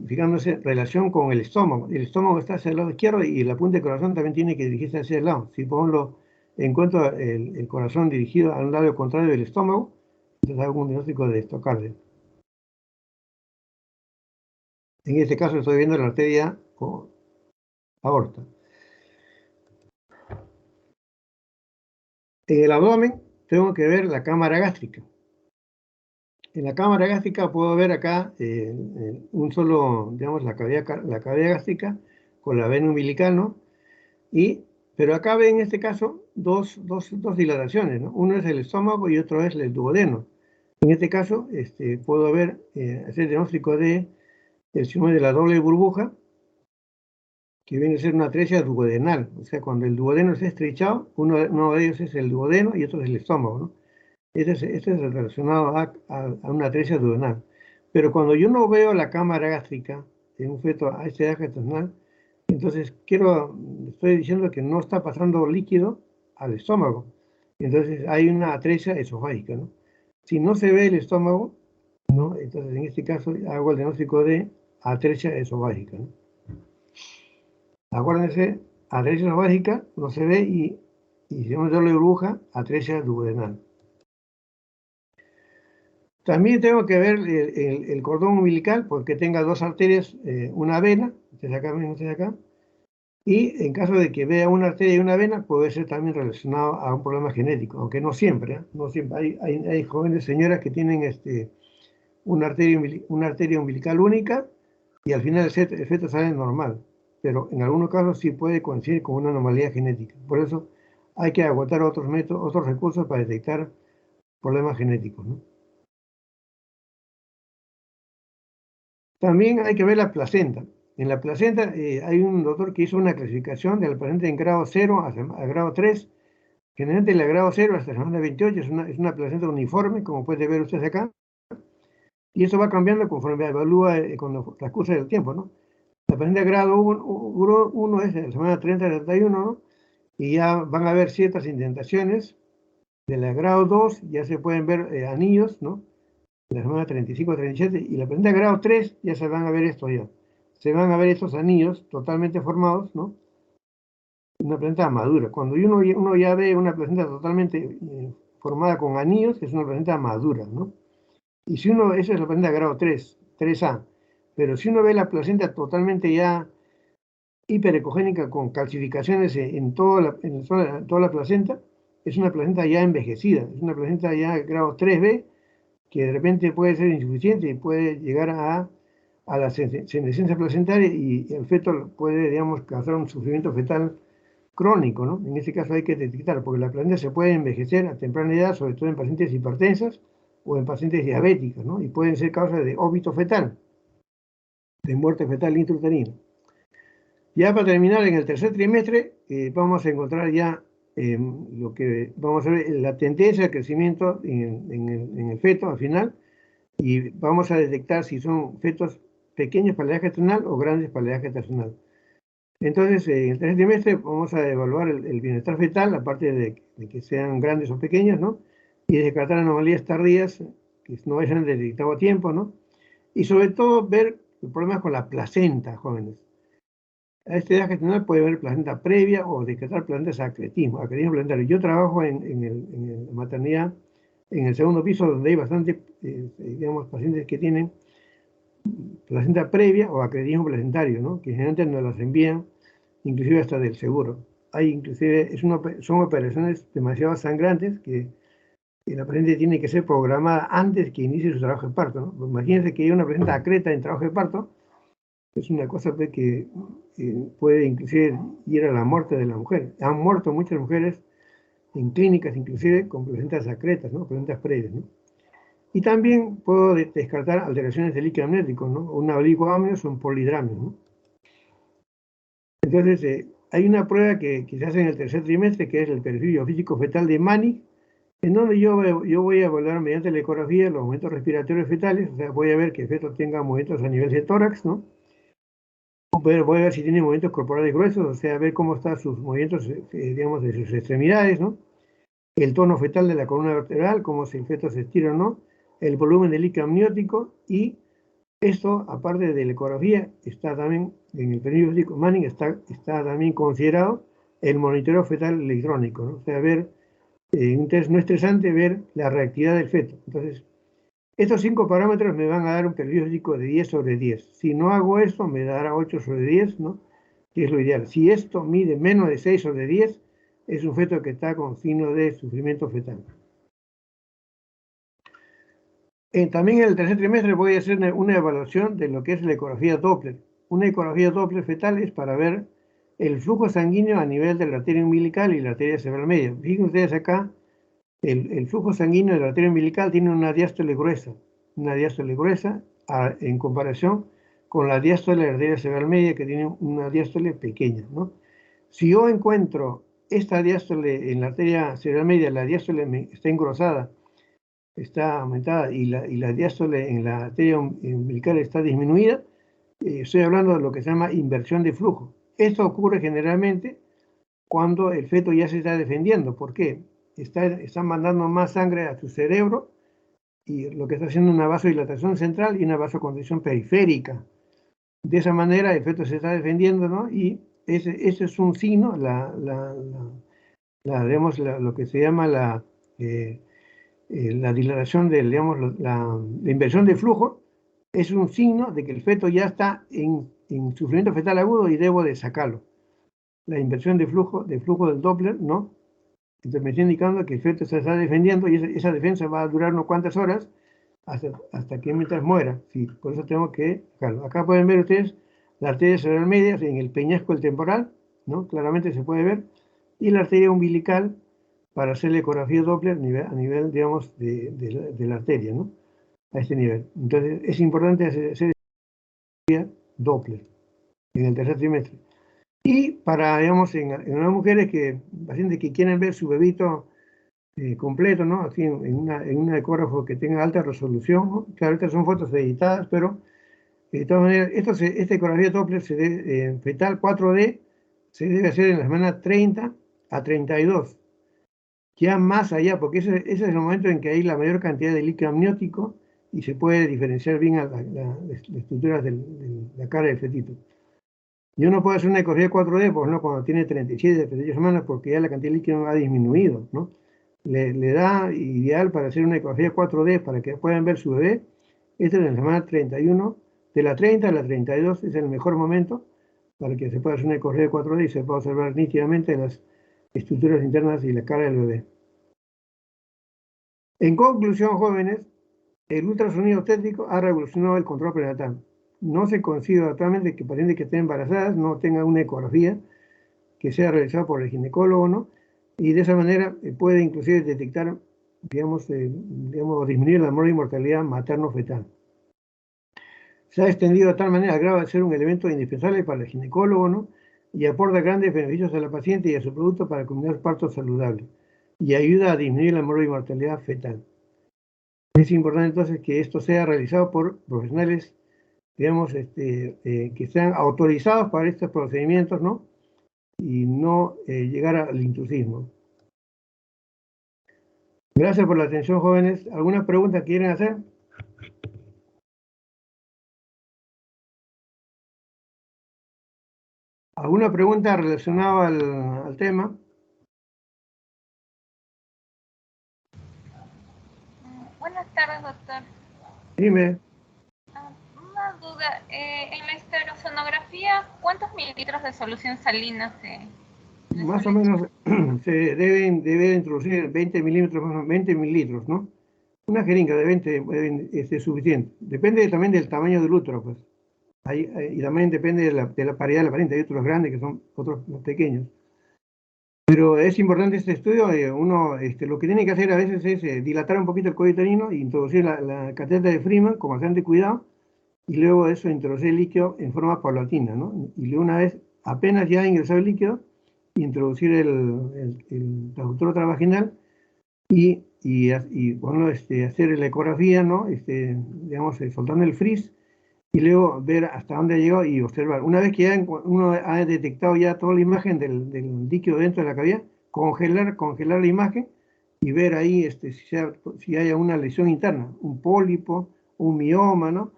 Fijándose en relación con el estómago. El estómago está hacia el lado izquierdo y la punta del corazón también tiene que dirigirse hacia el lado. Si por ejemplo encuentro el corazón dirigido a un lado contrario del estómago, entonces hago un diagnóstico de estocardia. En este caso estoy viendo la arteria con aorta. En el abdomen tengo que ver la cámara gástrica. En la cámara gástrica puedo ver acá digamos, la cavidad gástrica con la vena umbilical, ¿no? Pero acá ve en este caso dos dilataciones, ¿no? Uno es el estómago y otro es el duodeno. En este caso puedo hacer diagnóstico del síndrome de la doble burbuja, que viene a ser una atresia duodenal. O sea, cuando el duodeno está estrechado, uno de ellos es el duodeno y otro es el estómago, ¿no? Este es relacionado a una atresia duodenal. Pero cuando yo no veo la cámara gástrica en un feto a esta edad gestacional, entonces estoy diciendo que no está pasando líquido al estómago. Entonces hay una atresia esofágica, ¿no? Si no se ve el estómago, ¿no? Entonces en este caso hago el diagnóstico de atresia esofágica, ¿no? Acuérdense, atresia esofágica no se ve y si vamos a darle burbuja, atresia duodenal. También tengo que ver el cordón umbilical porque tenga dos arterias, una vena, ustedes acá, y en caso de que vea una arteria y una vena, puede ser también relacionado a un problema genético, aunque no siempre, ¿eh? No siempre. Hay jóvenes señoras que tienen una arteria umbilical única y al final el feto sale normal, pero en algunos casos sí puede coincidir con una anomalía genética. Por eso hay que agotar otros métodos, otros recursos para detectar problemas genéticos, ¿no? También hay que ver la placenta. En la placenta hay un doctor que hizo una clasificación de la placenta en grado 0 a grado 3. Generalmente la grado 0 hasta la semana 28 es una placenta uniforme, como puede ver ustedes acá. Y eso va cambiando conforme evalúa con el transcurso del tiempo, ¿no? La placenta grado 1 es en la semana 30-31, ¿no? Y ya van a haber ciertas indentaciones. De la grado 2 ya se pueden ver anillos, ¿no? De la semana 35-37. Y la placenta grado 3 ya se van a ver estos ya. Se van a ver estos anillos totalmente formados, ¿no? Una placenta madura. Cuando uno ya ve una placenta totalmente formada con anillos, es una placenta madura, ¿no? Y si uno, esa es la placenta grado 3, 3A. Pero si uno ve la placenta totalmente ya hiperecogénica con calcificaciones en toda la placenta, es una placenta ya envejecida, es una placenta ya grado 3B, que de repente puede ser insuficiente y puede llegar a la senescencia placentaria y el feto puede, digamos, causar un sufrimiento fetal crónico, ¿no? En este caso hay que detectar, porque la placenta se puede envejecer a temprana edad, sobre todo en pacientes hipertensas o en pacientes diabéticos, ¿no? Y pueden ser causas de óbito fetal, de muerte fetal intrauterina. Ya para terminar, en el tercer trimestre vamos a encontrar ya lo que vamos a ver, la tendencia de crecimiento en el feto al final, y vamos a detectar si son fetos pequeños para la edad gestacional o grandes para la edad gestacional. Entonces, en el tercer trimestre vamos a evaluar el bienestar fetal, aparte de que sean grandes o pequeños, ¿no? Y descartar anomalías tardías que no hayan detectado a tiempo, ¿no? Y sobre todo ver los problemas con la placenta, jóvenes. A esta edad gestacional puede haber placenta previa o descartar placenta de acretismo planetario. Yo trabajo en la maternidad, en el segundo piso, donde hay bastantes, digamos, pacientes que tienen placenta previa o acretismo placentario, ¿no? Que generalmente nos las envían, inclusive hasta del seguro. Hay inclusive, son operaciones demasiado sangrantes que la paciente tiene que ser programada antes que inicie su trabajo de parto, ¿no? Pues imagínense que hay una placenta acreta en trabajo de parto, es una cosa pues, que puede inclusive ir a la muerte de la mujer. Han muerto muchas mujeres en clínicas, inclusive con placentas acretas, ¿no? Placentas previas, ¿no? Y también puedo descartar alteraciones del líquido amniótico, ¿no? Un oligoamnios o un polidramio, ¿no? Entonces, hay una prueba que se hace en el tercer trimestre, que es el perfil biofísico fetal de Manning, en donde yo voy a evaluar mediante la ecografía los movimientos respiratorios fetales, o sea, voy a ver que el feto tenga movimientos a nivel de tórax, ¿no? Voy a ver si tiene movimientos corporales gruesos, o sea, ver cómo están sus movimientos, digamos, de sus extremidades, ¿no? El tono fetal de la columna vertebral, cómo si el feto se estira o no, el volumen del líquido amniótico, y esto, aparte de la ecografía, está también, en el periodo biofísico Manning, está también considerado el monitoreo fetal electrónico, ¿no? O sea, ver, un test no estresante, ver la reactividad del feto. Entonces, estos 5 parámetros me van a dar un perfil biofísico de 10 sobre 10. Si no hago esto, me dará 8 sobre 10, ¿no? Que es lo ideal. Si esto mide menos de 6 sobre 10, es un feto que está con signo de sufrimiento fetal. También en el tercer trimestre voy a hacer una evaluación de lo que es la ecografía Doppler. Una ecografía Doppler fetal es para ver el flujo sanguíneo a nivel de la arteria umbilical y la arteria cerebral media. Fíjense ustedes acá, el flujo sanguíneo de la arteria umbilical tiene una diástole gruesa, en comparación con la diástole de la arteria cerebral media, que tiene una diástole pequeña, ¿no? Si yo encuentro esta diástole en la arteria cerebral media, la diástole está engrosada, está aumentada y la diástole en la arteria umbilical está disminuida, estoy hablando de lo que se llama inversión de flujo. Esto ocurre generalmente cuando el feto ya se está defendiendo. ¿Por qué? Está mandando más sangre a su cerebro y lo que está haciendo una vasodilatación central y una vasoconstricción periférica. De esa manera el feto se está defendiendo, ¿no? Y ese es un signo, digamos, lo que se llama la dilatación digamos, la inversión de flujo, es un signo de que el feto ya está en sufrimiento fetal agudo y debo de sacarlo. La inversión de flujo del Doppler, ¿no? Entonces me está indicando que el feto se está defendiendo y esa defensa va a durar unas cuantas horas hasta que mientras muera. Sí, por eso tengo que sacarlo. Acá pueden ver ustedes la arteria cerebral media en el peñasco del temporal, ¿no? Claramente se puede ver, y la arteria umbilical para hacer la ecografía Doppler a nivel digamos, de la arteria, ¿no? A este nivel. Entonces, es importante hacer Doppler en el tercer trimestre. Y para, digamos, en unas mujeres pacientes que quieren ver su bebito completo, ¿no? Así en un ecógrafo que tenga alta resolución, ¿no? Claro, estas son fotos editadas, pero de todas maneras, esta ecografía Doppler fetal 4D se debe hacer en la semana 30 a 32. Ya más allá, porque ese es el momento en que hay la mayor cantidad de líquido amniótico y se puede diferenciar bien las estructuras de la cara del fetito. Yo no puedo hacer una ecografía 4D, pues no, cuando tiene 37, 38 semanas, porque ya la cantidad de líquido ha disminuido, ¿no? Le da ideal para hacer una ecografía 4D para que puedan ver su bebé. Esta es en la semana 31, de la 30 a la 32 es el mejor momento para que se pueda hacer una ecografía 4D y se pueda observar nítidamente las estructuras internas y la cara del bebé. En conclusión, jóvenes, el ultrasonido obstétrico ha revolucionado el control prenatal. No se considera actualmente que pacientes que estén embarazadas no tengan una ecografía que sea realizada por el ginecólogo, ¿no? Y de esa manera puede inclusive detectar, digamos, disminuir la mortalidad materno-fetal. Se ha extendido de tal manera al grado de ser un elemento indispensable para el ginecólogo, ¿no? Y aporta grandes beneficios a la paciente y a su producto para combinar partos saludables y ayuda a disminuir la mortalidad fetal. Es importante entonces que esto sea realizado por profesionales, digamos, que sean autorizados para estos procedimientos, ¿no? Y no llegar al intrusismo. Gracias por la atención, jóvenes. ¿Alguna pregunta quieren hacer? ¿Alguna pregunta relacionada al tema? Buenas tardes, doctor. Dime. Una duda. En la histerosonografía, ¿cuántos mililitros de solución salina se Más o suele menos se debe introducir 20 milímetros, más o menos 20 mililitros, ¿no? Una jeringa de 20 es suficiente. Depende también del tamaño del útero, pues. Y también depende de la paridad de la paciente. Hay otros grandes que son otros más pequeños. Pero es importante este estudio. Uno lo que tiene que hacer a veces es dilatar un poquito el cuello uterino e introducir la catéter de Freeman con bastante cuidado y luego eso introducir el líquido en forma paulatina, ¿no? Y luego una vez apenas ya ingresado el líquido, introducir el traductor travaginal y bueno, hacer la ecografía, ¿no? Digamos, soltando el frizz y luego ver hasta dónde ha llegado y observar. Una vez que ya uno ha detectado ya toda la imagen del líquido dentro de la cavidad, congelar la imagen y ver ahí si hay una lesión interna, un pólipo, un mioma, ¿no?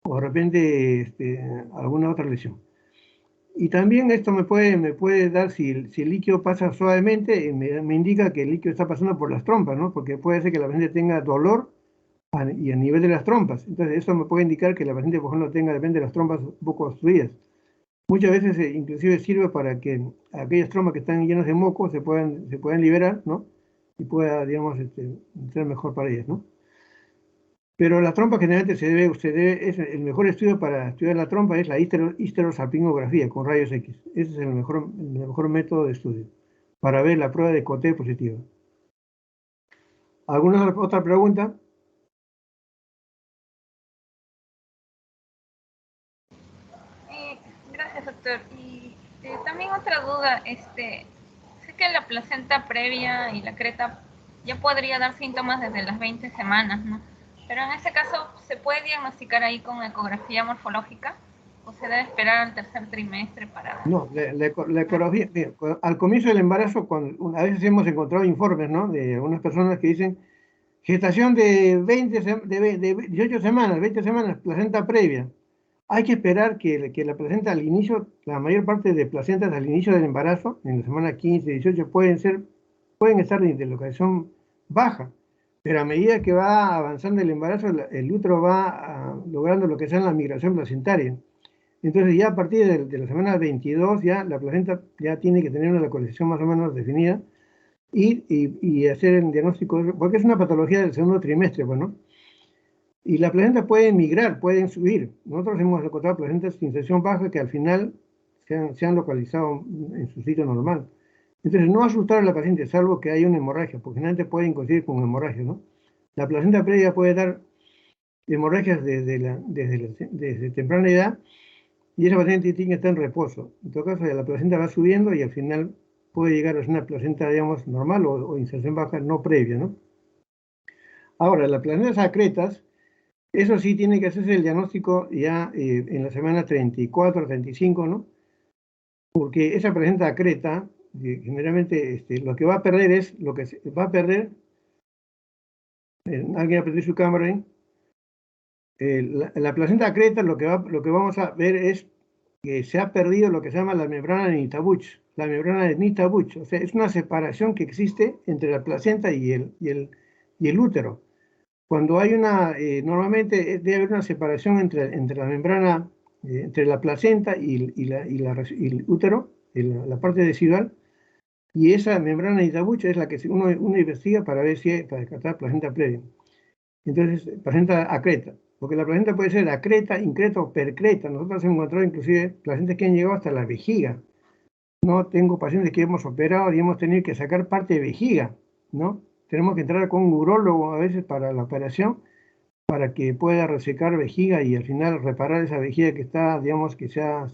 O de repente alguna otra lesión. Y también esto me puede dar, si el líquido pasa suavemente, me indica que el líquido está pasando por las trompas, ¿no? Porque puede ser que la paciente tenga dolor y a nivel de las trompas. Entonces, eso me puede indicar que la paciente, por ejemplo, tenga, depende de las trompas un poco obstruidas. Muchas veces, inclusive, sirve para que aquellas trompas que están llenas de moco se puedan liberar, ¿no? Y pueda, digamos, ser mejor para ellas, ¿no? Pero la trompa generalmente es el mejor estudio para estudiar la trompa es la histerosalpingografía con rayos X. Ese es el mejor método de estudio para ver la prueba de Coté positiva. ¿Alguna otra pregunta? Gracias, doctor. Y también otra duda, sé que la placenta previa y la creta ya podría dar síntomas desde las 20 semanas, ¿no? Pero en ese caso, ¿se puede diagnosticar ahí con ecografía morfológica? ¿O se debe esperar al tercer trimestre para...? No, la ecografía, al comienzo del embarazo, a veces hemos encontrado informes, ¿no? De algunas personas que dicen gestación de 18 semanas, 20 semanas, placenta previa. Hay que esperar que la placenta al inicio, la mayor parte de placentas al inicio del embarazo, en la semana 15, 18, pueden estar de localización baja, pero a medida que va avanzando el embarazo, el útero va logrando lo que sea la migración placentaria. Entonces ya a partir de la semana 22, ya la placenta ya tiene que tener una localización más o menos definida y hacer el diagnóstico, porque es una patología del segundo trimestre, bueno. Y las placentas pueden migrar, pueden subir. Nosotros hemos encontrado placentas de inserción baja que al final se han localizado en su sitio normal. Entonces, no asustar a la paciente, salvo que haya una hemorragia, porque generalmente pueden coincidir con hemorragia, ¿no? La placenta previa puede dar hemorragias desde temprana edad, y esa paciente tiene que estar en reposo. En todo caso, la placenta va subiendo y al final puede llegar a ser una placenta, digamos, normal o inserción baja no previa, ¿no? Ahora, las placentas acretas, eso sí tiene que hacerse el diagnóstico ya en la semana 34, 35, ¿no? Porque esa placenta acreta, generalmente lo que va a perder es, lo que va a perder, alguien ha perdido su cámara ahí, la placenta acreta, lo que vamos a ver es que se ha perdido lo que se llama la membrana de Nittabuch, la membrana de Nittabuch, o sea, es una separación que existe entre la placenta y el útero. Cuando hay normalmente debe haber una separación entre la membrana, entre la placenta y el útero, la parte decidual, y esa membrana de Nittabuch es la que uno investiga para ver si para descartar placenta previa. Entonces, placenta acreta, porque la placenta puede ser acreta, increta o percreta. Nosotros hemos encontrado inclusive placentas que han llegado hasta la vejiga. No tengo pacientes que hemos operado y hemos tenido que sacar parte de vejiga, ¿no? Tenemos que entrar con un urólogo a veces para la operación, para que pueda resecar vejiga y al final reparar esa vejiga que está, digamos, que se ha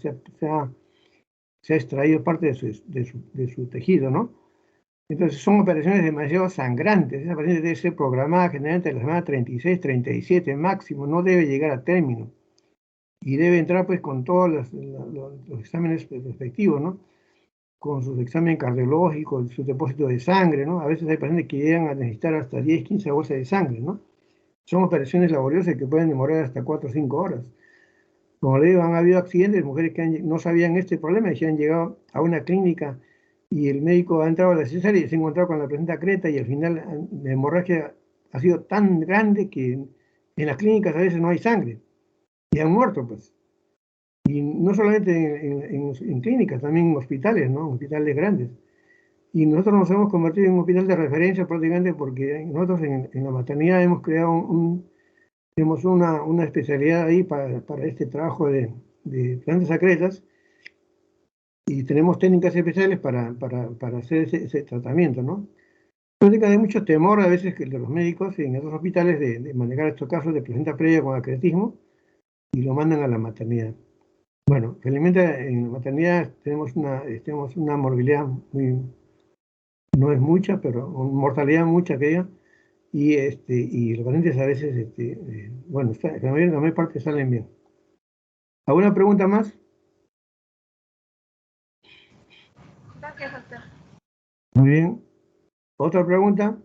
extraído parte de su tejido, ¿no? Entonces son operaciones demasiado sangrantes. Esa paciente debe ser programada generalmente en la semana 36, 37 máximo, no debe llegar a término. Y debe entrar pues con todos los exámenes respectivos, ¿no? Con sus exámenes cardiológicos, su depósito de sangre, ¿no? A veces hay pacientes que llegan a necesitar hasta 10, 15 bolsas de sangre, ¿no? Son operaciones laboriosas que pueden demorar hasta 4 o 5 horas. Como le digo, han habido accidentes, mujeres que no sabían este problema y se han llegado a una clínica y el médico ha entrado a la cesárea y se ha encontrado con la placenta acreta y al final la hemorragia ha sido tan grande que en las clínicas a veces no hay sangre y han muerto, pues. Y no solamente en clínicas, también en hospitales, ¿no? Hospitales grandes. Y nosotros nos hemos convertido en un hospital de referencia prácticamente porque nosotros en la maternidad hemos creado tenemos una especialidad ahí para este trabajo de plantas acretas y tenemos técnicas especiales para hacer ese tratamiento, ¿no? Hay mucho temor a veces que de los médicos en esos hospitales de manejar estos casos de placenta previa con acretismo y lo mandan a la maternidad. Bueno, felizmente en la maternidad tenemos una morbilidad no es mucha, pero mortalidad mucha que haya, y los pacientes a veces, bueno, la mayor parte salen bien. ¿Alguna pregunta más? Gracias, doctor. Muy bien. ¿Otra pregunta?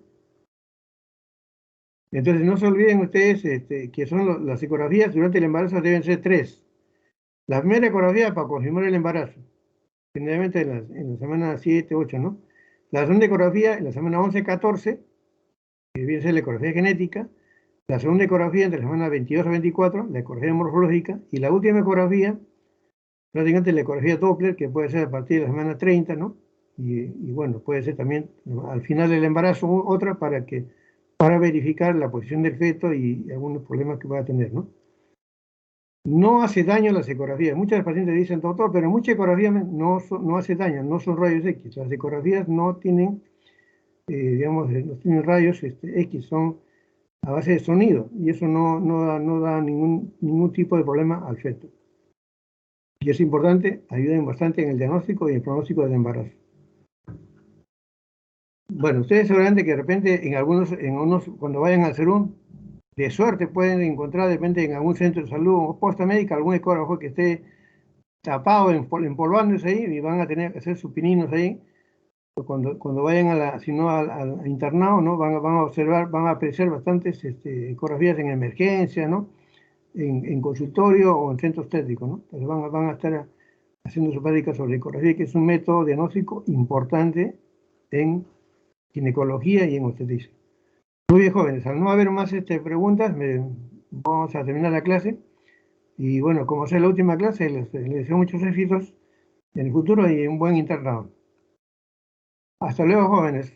Entonces, no se olviden ustedes que son las ecografías durante el embarazo deben ser 3. La primera ecografía para confirmar el embarazo, generalmente en la semana 7, 8, ¿no? La segunda ecografía en la semana 11, 14, que viene a ser la ecografía genética. La segunda ecografía entre la semana 22 a 24, la ecografía morfológica. Y la última ecografía, prácticamente la ecografía Doppler, que puede ser a partir de la semana 30, ¿no? Y bueno, puede ser también al final del embarazo otra para verificar la posición del feto y algunos problemas que pueda tener, ¿no? No hace daño las ecografías. Muchas pacientes dicen, doctor, pero muchas ecografías no hace daño, no son rayos X. Las ecografías no tienen, digamos, no tienen rayos X, son a base de sonido y eso no da ningún tipo de problema al feto. Y es importante, ayudan bastante en el diagnóstico y el pronóstico del embarazo. Bueno, ustedes seguramente que de repente en unos, cuando vayan al Serum, de suerte pueden encontrar de repente en algún centro de salud o posta médica algún ecógrafo que esté tapado, empolvándose ahí y van a tener que hacer sus pininos ahí. Cuando vayan al internado, ¿no? Van a observar, van a apreciar bastantes ecografías en emergencia, ¿no? En consultorio o en centros técnicos, ¿no? Entonces van a estar haciendo su práctica sobre ecografía, que es un método diagnóstico importante en ginecología y en obstetricia. Muy bien, jóvenes, al no haber más preguntas, vamos a terminar la clase. Y bueno, como sea la última clase, les deseo muchos éxitos en el futuro y un buen internado. Hasta luego, jóvenes.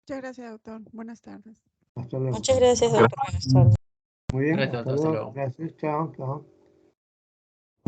Muchas gracias, doctor. Buenas tardes. Hasta luego. Muchas gracias, doctor. Buenas tardes. Muy bien, Gracias, hasta doctor. Hasta luego. luego. Gracias, chao, chao.